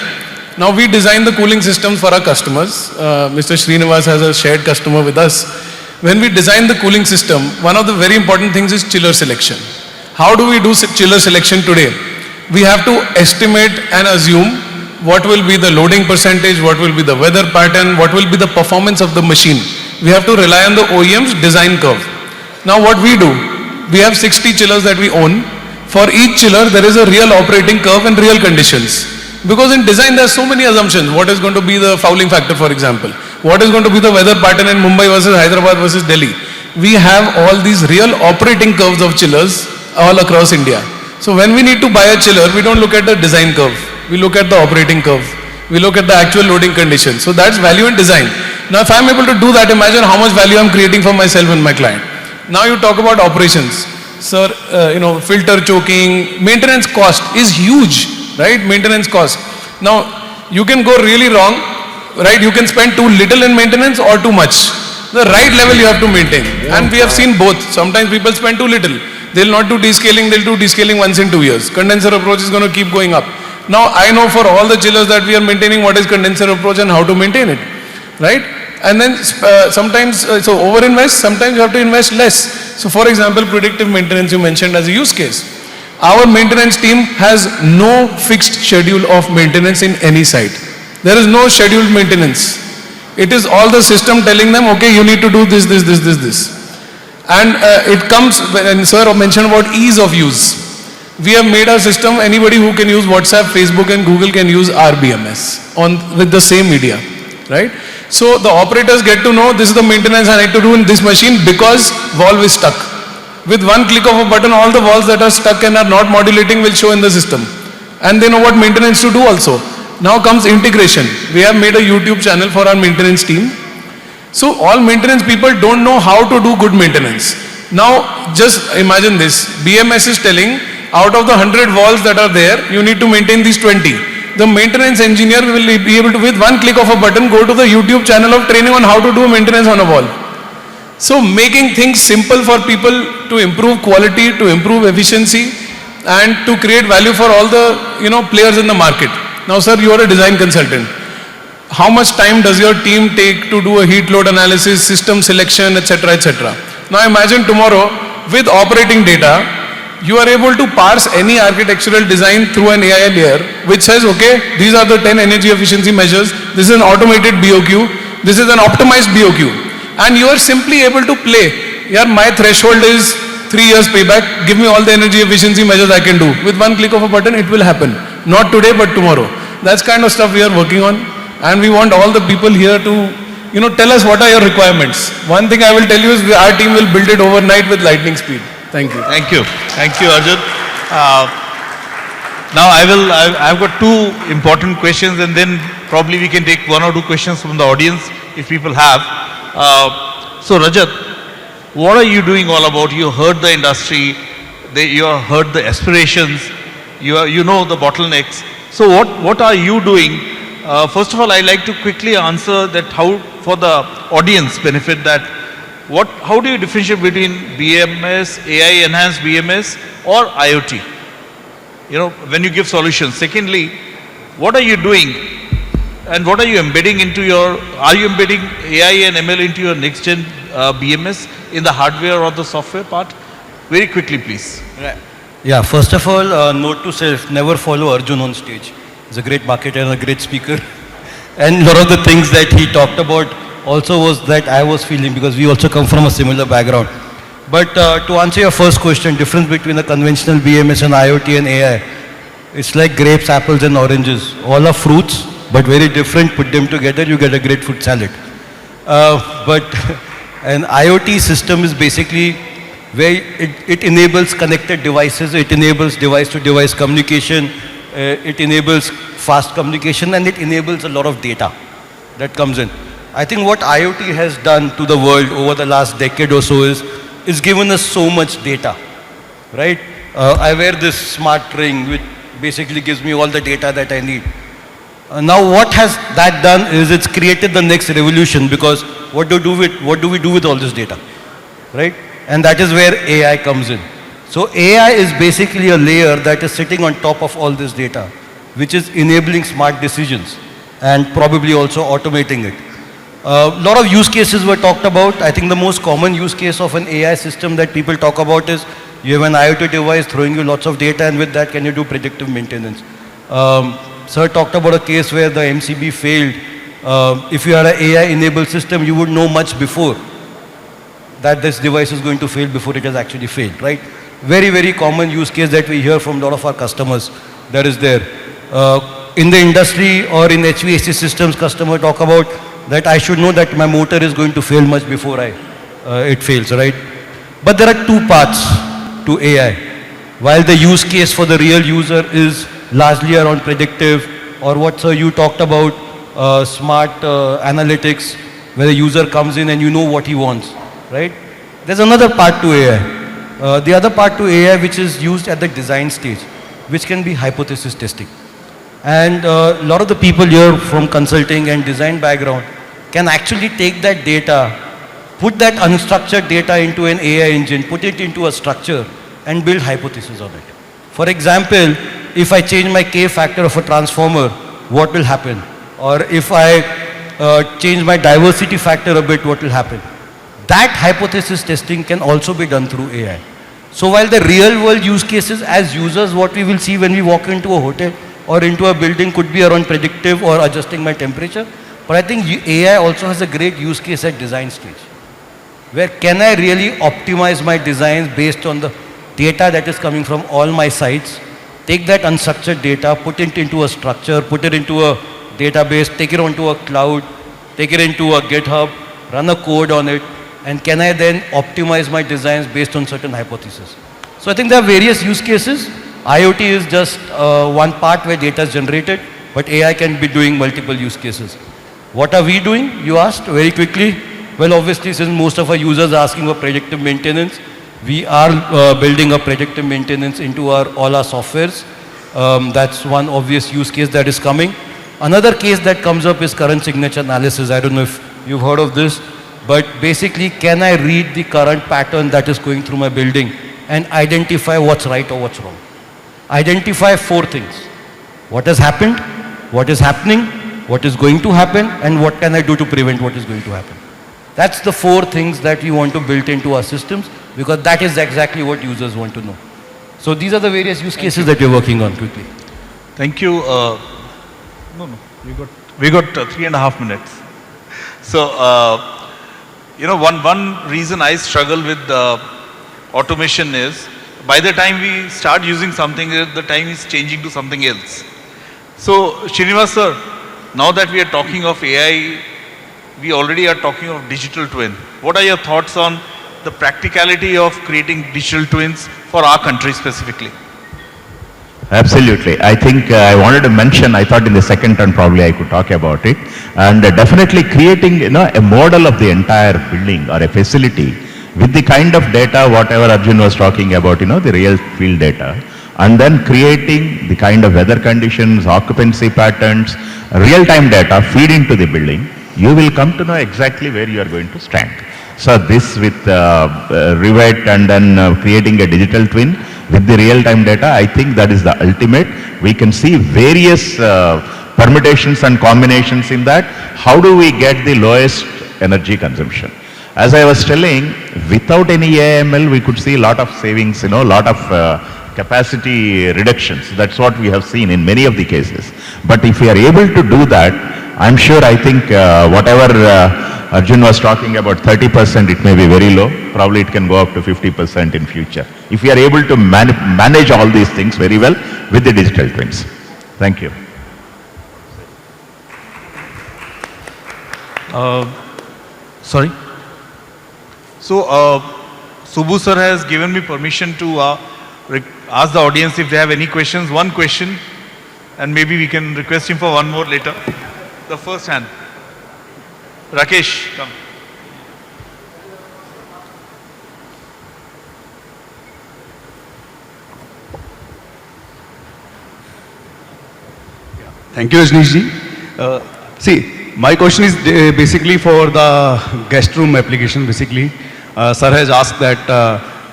Now we design the cooling systems for our customers. Mr. Srinivas has a shared customer with us. When we design the cooling system, one of the very important things is chiller selection. How do we do chiller selection today? We have to estimate and assume what will be the loading percentage, what will be the weather pattern, what will be the performance of the machine. We have to rely on the OEM's design curve. Now what we do, we have 60 chillers that we own. For each chiller, there is a real operating curve and real conditions. Because in design, there are so many assumptions. What is going to be the fouling factor, for example? What is going to be the weather pattern in Mumbai versus Hyderabad versus Delhi? We have all these real operating curves of chillers all across India. So when we need to buy a chiller, we don't look at the design curve. We look at the operating curve. We look at the actual loading conditions. So that's value in design. Now if I'm able to do that, imagine how much value I'm creating for myself and my client. Now you talk about operations. Sir, filter choking, maintenance cost is huge, right? Maintenance cost. Now you can go really wrong, right? You can spend too little in maintenance or too much. The right level you have to maintain. And we have seen both. Sometimes people spend too little. They'll not do descaling, they'll do descaling once in 2 years. Condenser approach is going to keep going up. Now I know for all the chillers that we are maintaining what is condenser approach and how to maintain it, right? And then sometimes, so over invest, sometimes you have to invest less. So for example, predictive maintenance you mentioned as a use case. Our maintenance team has no fixed schedule of maintenance in any site. There is no scheduled maintenance. It is all the system telling them, okay, you need to do this, this, this, this, this. And it comes, and sir mentioned about ease of use. We have made our system, anybody who can use WhatsApp, Facebook and Google can use our BMS with the same media, right? So the operators get to know this is the maintenance I need to do in this machine because valve is stuck. With one click of a button, all the valves that are stuck and are not modulating will show in the system. And they know what maintenance to do also. Now comes integration. We have made a YouTube channel for our maintenance team. So all maintenance people don't know how to do good maintenance. Now just imagine this, BMS is telling out of the 100 valves that are there, you need to maintain these 20. The maintenance engineer will be able to, with one click of a button, go to the YouTube channel of training on how to do maintenance on a valve. So making things simple for people to improve quality, to improve efficiency and to create value for all the players in the market. Now sir, you are a design consultant. How much time does your team take to do a heat load analysis, system selection, etc., etc.? Now imagine tomorrow with operating data, you are able to parse any architectural design through an AI layer, which says, okay, these are the 10 energy efficiency measures, this is an automated BOQ, this is an optimized BOQ. And you are simply able to play. Yeah, my threshold is 3 years payback, give me all the energy efficiency measures I can do. With one click of a button, it will happen. Not today, but tomorrow. That's kind of stuff we are working on. And we want all the people here to, tell us what are your requirements. One thing I will tell you is our team will build it overnight with lightning speed. Thank you. Thank you. Thank you, Arjun. Now I've got two important questions, and then probably we can take one or two questions from the audience if people have. So Rajat, what are you doing all about? You heard the industry, you have heard the aspirations, you know the bottlenecks. So what are you doing? First of all, I'd like to quickly answer that how, for the audience benefit, that how do you differentiate between BMS, AI enhanced BMS or IoT? When you give solutions. Secondly, what are you doing and what are you embedding into are you embedding AI and ML into your next gen BMS in the hardware or the software part? Very quickly, please. Right. Yeah, first of all, note to self, never follow Arjun on stage. He's a great marketer and a great speaker. And a lot of the things that he talked about also was that I was feeling, because we also come from a similar background. But to answer your first question, difference between a conventional BMS and IoT and AI, it's like grapes, apples and oranges. All are fruits, but very different. Put them together, you get a great fruit salad. But an IoT system is basically where it enables connected devices, it enables device-to-device communication, it enables fast communication, and it enables a lot of data that comes in. I think what IoT has done to the world over the last decade or so is given us so much data, right? I wear this smart ring which basically gives me all the data that I need. Now what has that done is it's created the next revolution, because what do we do with all this data, right? And that is where AI comes in. So AI is basically a layer that is sitting on top of all this data, which is enabling smart decisions and probably also automating it. A lot of use cases were talked about. I think the most common use case of an AI system that people talk about is you have an IoT device throwing you lots of data, and with that can you do predictive maintenance. Sir talked about a case where the MCB failed. If you had an AI enabled system, you would know much before that this device is going to fail before it has actually failed, right? Very, very common use case that we hear from a lot of our customers that is there. In the industry or in HVAC systems, customers talk about that I should know that my motor is going to fail much before it fails, right? But there are two parts to AI. While the use case for the real user is largely around predictive, or what sir you talked about, smart analytics, where the user comes in and you know what he wants, right? There's another part to AI. The other part to AI which is used at the design stage, which can be hypothesis testing. And a lot of the people here from consulting and design background can actually take that data, put that unstructured data into an AI engine, put it into a structure and build hypotheses on it. For example, if I change my K factor of a transformer, what will happen? Or if I change my diversity factor a bit, what will happen? That hypothesis testing can also be done through AI. So while the real world use cases as users, what we will see when we walk into a hotel or into a building could be around predictive or adjusting my temperature, but I think AI also has a great use case at design stage, where can I really optimize my designs based on the data that is coming from all my sites, take that unstructured data, put it into a structure, put it into a database, take it onto a cloud, take it into a GitHub, run a code on it, and can I then optimize my designs based on certain hypotheses. So I think there are various use cases. IoT is just one part where data is generated, but AI can be doing multiple use cases. What are we doing, you asked very quickly? Well, obviously, since most of our users are asking for predictive maintenance, we are building a predictive maintenance into all our softwares. That's one obvious use case that is coming. Another case that comes up is current signature analysis. I don't know if you've heard of this, but basically, can I read the current pattern that is going through my building and identify what's right or what's wrong? Identify 4 things. What has happened, what is happening, what is going to happen, and what can I do to prevent what is going to happen. That's the 4 things that we want to build into our systems, because that is exactly what users want to know. So these are the various use cases that we're working on quickly. Thank you. We got 3.5 minutes. So, one reason I struggle with automation is, by the time we start using something, the time is changing to something else. So, Srinivas sir, now that we are talking of AI, we already are talking of digital twin. What are your thoughts on the practicality of creating digital twins for our country specifically? Absolutely. I think I wanted to mention, I thought in the second turn probably I could talk about it, and definitely creating a model of the entire building or a facility with the kind of data, whatever Arjun was talking about, the real field data, and then creating the kind of weather conditions, occupancy patterns, real-time data feed into the building, you will come to know exactly where you are going to stand. So this with Rivet and then creating a digital twin with the real-time data, I think that is the ultimate. We can see various permutations and combinations in that. How do we get the lowest energy consumption? As I was telling, without any AML, we could see a lot of savings, lot of capacity reductions. That's what we have seen in many of the cases. But if we are able to do that, I'm sure, I think whatever Arjun was talking about 30%, it may be very low. Probably it can go up to 50% in future. If we are able to manage all these things very well with the digital twins. Thank you. Sorry? So, Subbu sir has given me permission to ask the audience if they have any questions. One question, and maybe we can request him for one more later. The first hand. Rakesh, come. Thank you, Ajnish ji. See, my question is basically for the guest room application. Basically, sir has asked that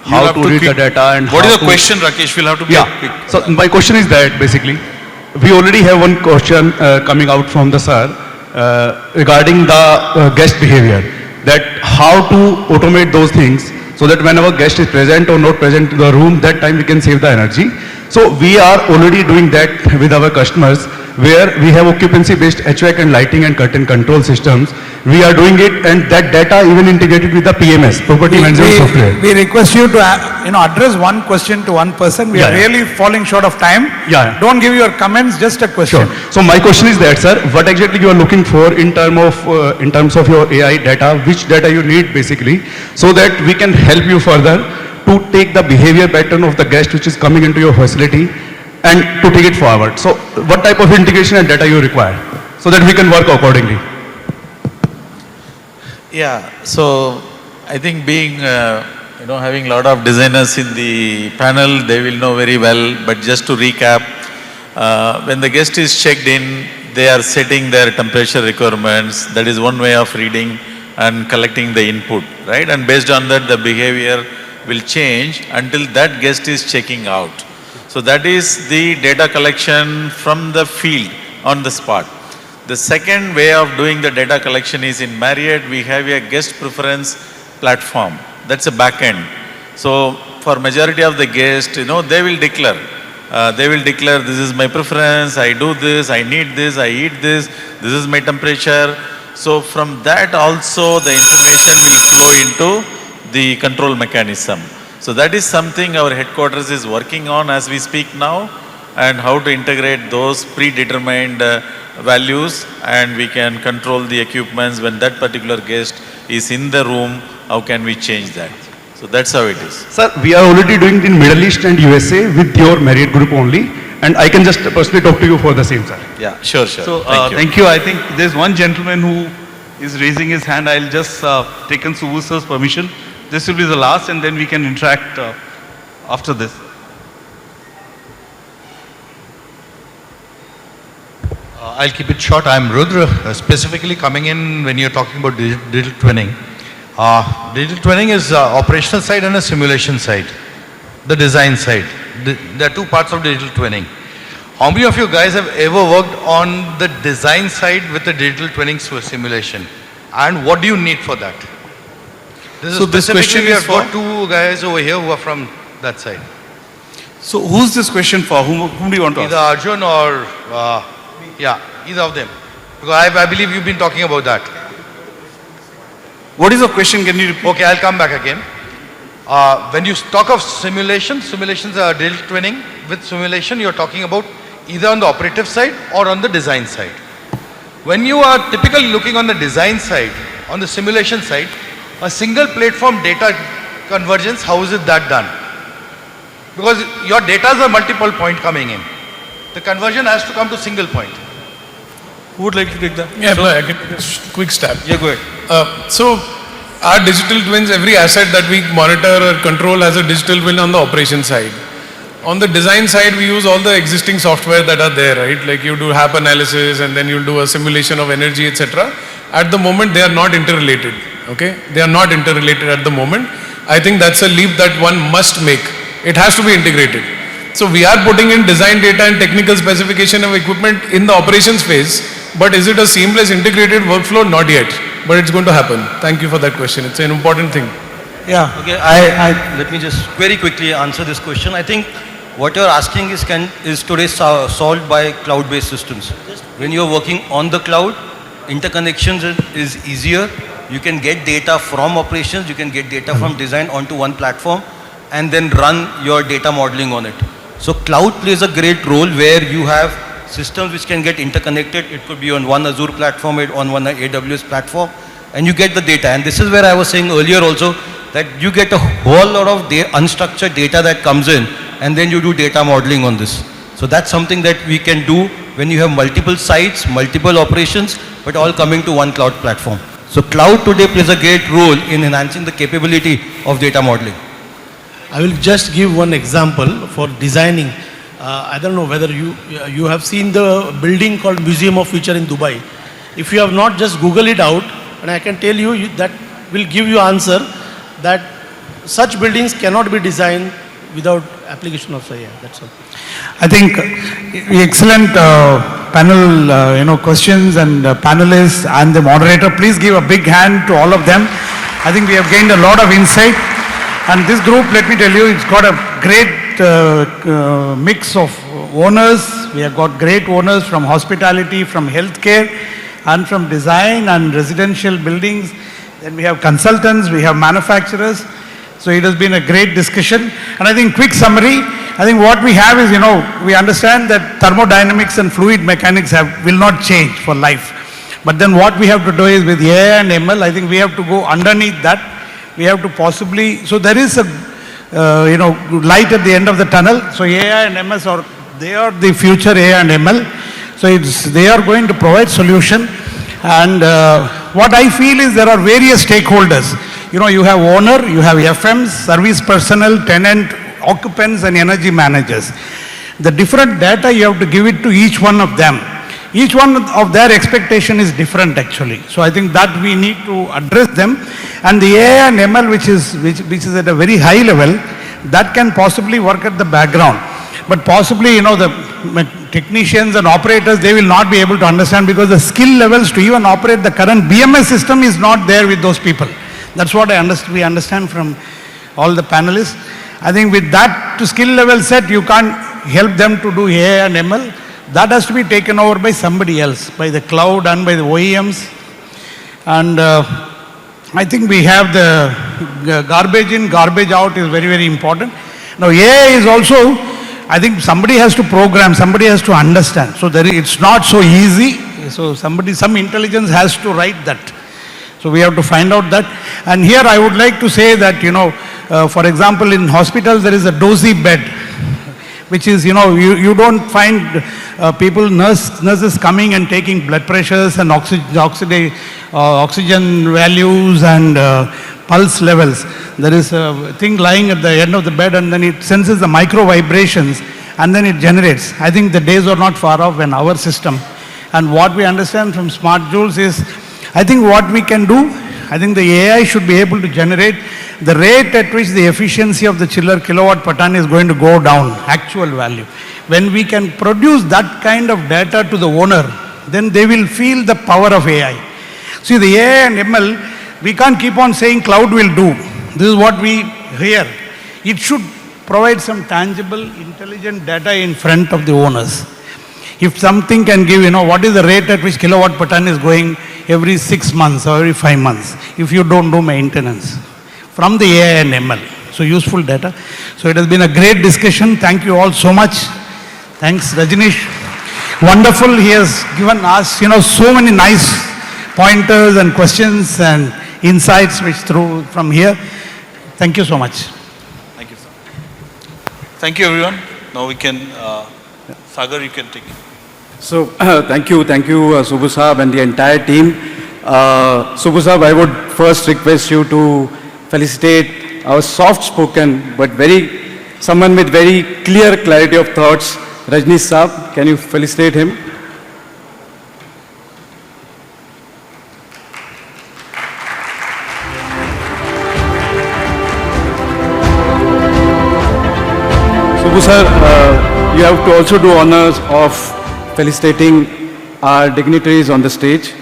how to read the data and what is the question, Rakesh? We'll have to be quick. So my question is that basically, we already have one question coming out from the sir regarding the guest behavior. That how to automate those things so that whenever guest is present or not present in the room, that time we can save the energy. So we are already doing that with our customers, where we have occupancy-based HVAC and lighting and curtain control systems. We are doing it, and that data even integrated with the PMS, property management software. We request you to address one question to one person. We are really falling short of time. Don't give your comments, just a question. Sure. So my question is that, sir, what exactly you are looking for in terms of your AI data, which data you need basically, so that we can help you further to take the behavior pattern of the guest which is coming into your facility and to take it forward. So what type of integration and data you require so that we can work accordingly? Yeah, so I think being, having a lot of designers in the panel, they will know very well, but just to recap, when the guest is checked in, they are setting their temperature requirements. That is one way of reading and collecting the input, right? And based on that, the behavior will change until that guest is checking out. So that is the data collection from the field on the spot. The second way of doing the data collection is in Marriott, we have a guest preference platform. That's a back end. So for majority of the guests, they will declare. This is my preference, I do this, I need this, I eat this is my temperature. So from that also the information will flow into the control mechanism. So that is something our headquarters is working on as we speak now, and how to integrate those predetermined values, and we can control the equipments when that particular guest is in the room. How can we change that? So that's how it is. Sir, we are already doing it in Middle East and USA with your Marriott group only, and I can just personally talk to you for the same, sir. Yeah, sure. So thank you. I think there's one gentleman who is raising his hand. I'll just take in Subbu sir's permission. This will be the last, and then we can interact after this. I'll keep it short. I'm Rudra, specifically coming in when you're talking about digital twinning. Digital twinning is operational side and a simulation side, the design side. There are two parts of digital twinning. How many of you guys have ever worked on the design side with the digital twinning simulation? And what do you need for that? This So is this question specifically, we is have got for? two guys over here who are from that side. So who's this question for? Whom do you want to Either ask? Arjun or, yeah, either of them. Because I believe you've been talking about that. What is the question? Can you repeat? Okay, I'll come back again. When you talk of simulation, simulations are digital twinning. With simulation, you're talking about either on the operative side or on the design side. When you are typically looking on the design side, on the simulation side, a single platform data convergence, how is it that done? Because your data is a multiple point coming in. The conversion has to come to single point. Who would like to take that? Yeah, I can take a quick stab. Yeah, go ahead. So our digital twins, every asset that we monitor or control has a digital twin on the operation side. On the design side, we use all the existing software that are there, right? Like you do HAP analysis and then you'll do a simulation of energy, etc. At the moment, they are not interrelated, okay? They are not interrelated at the moment. I think that's a leap that one must make. It has to be integrated. So we are putting in design data and technical specification of equipment in the operations phase, but is it a seamless integrated workflow? Not yet, but it's going to happen. Thank you for that question. It's an important thing. Yeah. Okay, let me just very quickly answer this question. I think what you're asking is today solved by cloud-based systems. When you're working on the cloud, interconnections is easier. You can get data from operations, you can get data from design onto one platform and then run your data modeling on it. So cloud plays a great role where you have systems which can get interconnected. It could be on one Azure platform, on one AWS platform, and you get the data. And this is where I was saying earlier also that you get a whole lot of unstructured data that comes in, and then you do data modeling on this. So that's something that we can do when you have multiple sites, multiple operations, but all coming to one cloud platform. So cloud today plays a great role in enhancing the capability of data modeling. I will just give one example for designing. I don't know whether you have seen the building called Museum of Future in Dubai. If you have not, just Google it out, and I can tell you that will give you answer that such buildings cannot be designed without application of AI. That's all. I think excellent panel, questions and panelists and the moderator. Please give a big hand to all of them. I think we have gained a lot of insight. And this group, let me tell you, it's got a great mix of owners. We have got great owners from hospitality, from healthcare, and from design and residential buildings. Then we have consultants, we have manufacturers. So it has been a great discussion. And I think quick summary, I think what we have is, we understand that thermodynamics and fluid mechanics will not change for life. But then what we have to do is with AI and ML, I think we have to go underneath that. We have to possibly, so there is a, light at the end of the tunnel. So AI and MS they are the future AI and ML. So they are going to provide solution. And what I feel is there are various stakeholders. You have owner, you have FMs, service personnel, tenant, occupants and energy managers. The different data you have to give it to each one of them. Each one of their expectation is different actually. So I think that we need to address them. And the AI and ML which is at a very high level, that can possibly work at the background. But possibly, the technicians and operators, they will not be able to understand because the skill levels to even operate the current BMS system is not there with those people. That's what we understand from all the panelists. I think with that skill level set, you can't help them to do AI and ML. That has to be taken over by somebody else, by the cloud and by the OEMs. And I think we have the garbage in, garbage out is very, very important. Now AI is also, I think somebody has to program, somebody has to understand. So it's not so easy. So some intelligence has to write that. So we have to find out that. And here I would like to say that, for example, in hospitals there is a dozy bed, which is, you don't find nurses coming and taking blood pressures and oxygen values and pulse levels. There is a thing lying at the end of the bed and then it senses the micro vibrations and then it generates. I think the days are not far off when our system. And what we understand from Smart Joules is, I think what we can do, I think the AI should be able to generate the rate at which the efficiency of the chiller kilowatt per ton is going to go down, actual value. When we can produce that kind of data to the owner, then they will feel the power of AI. See, the AI and ML, we can't keep on saying cloud will do. This is what we hear. It should provide some tangible, intelligent data in front of the owners. If something can give, what is the rate at which kilowatt per ton is going every 6 months or every 5 months, if you don't do maintenance, from the AI and ML. So useful data. So it has been a great discussion. Thank you all so much. Thanks, Rajneesh. Wonderful. He has given us, so many nice pointers and questions and insights which through from here. Thank you so much. Thank you, sir. Thank you, everyone. Now we can, Sagar, you can take it. So, thank you, Subbu Saab and the entire team. Subbu Saab, I would first request you to felicitate our soft-spoken, but someone with very clear clarity of thoughts, Rajneesh Saab. Can you felicitate him? Subbu sir, you have to also do honors of felicitating our dignitaries on the stage.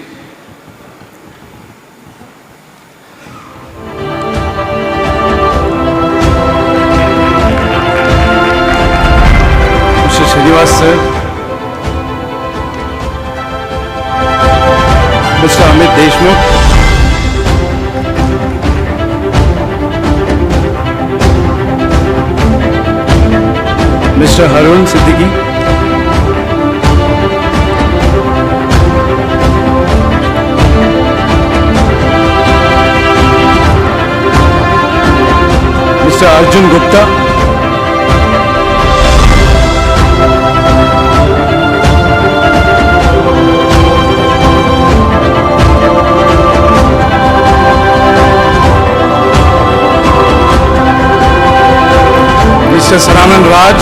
Mr. Srinivas sir, Mr. Amit Deshmukh, Mr. Harun Siddiqui, Mr. Arjun Gupta, Mr. Saranan Raj,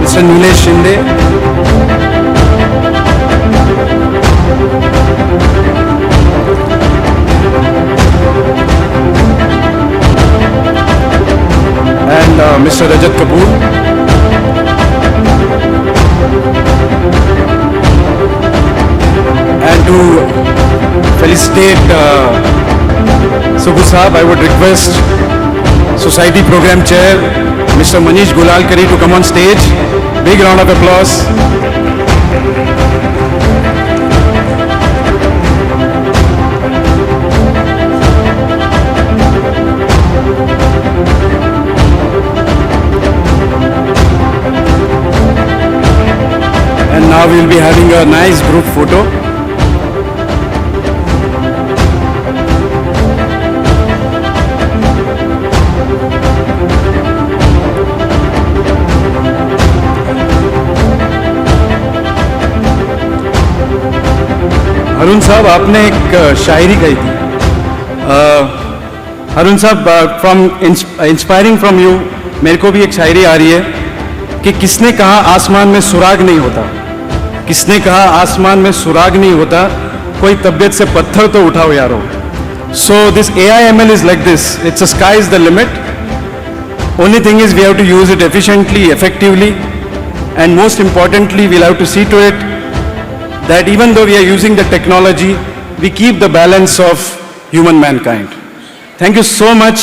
Mr. Nilesh Shinde, and Mr. Rajat Kapoor, and to felicitate Subbu Saab, I would request Society Program Chair Mr. Manish Gulalkari to come on stage. Big round of applause. And now we will be having a nice group photo. Arun साहब, आपने एक शायरी कही थी. अरुण साहब, from inspiring from you, मेरे को भी एक शायरी आ रही है कि किसने कहा आसमान में सुराग नहीं होता, किसने कहा आसमान में सुराग नहीं होता, कोई तबीयत से पत्थर तो उठाओ यारो. So this AIML is like this, it's a sky is the limit. Only thing is we have to use it efficiently, effectively, and most importantly we'll have to see to it that even though we are using the technology, we keep the balance of human mankind. Thank you so much.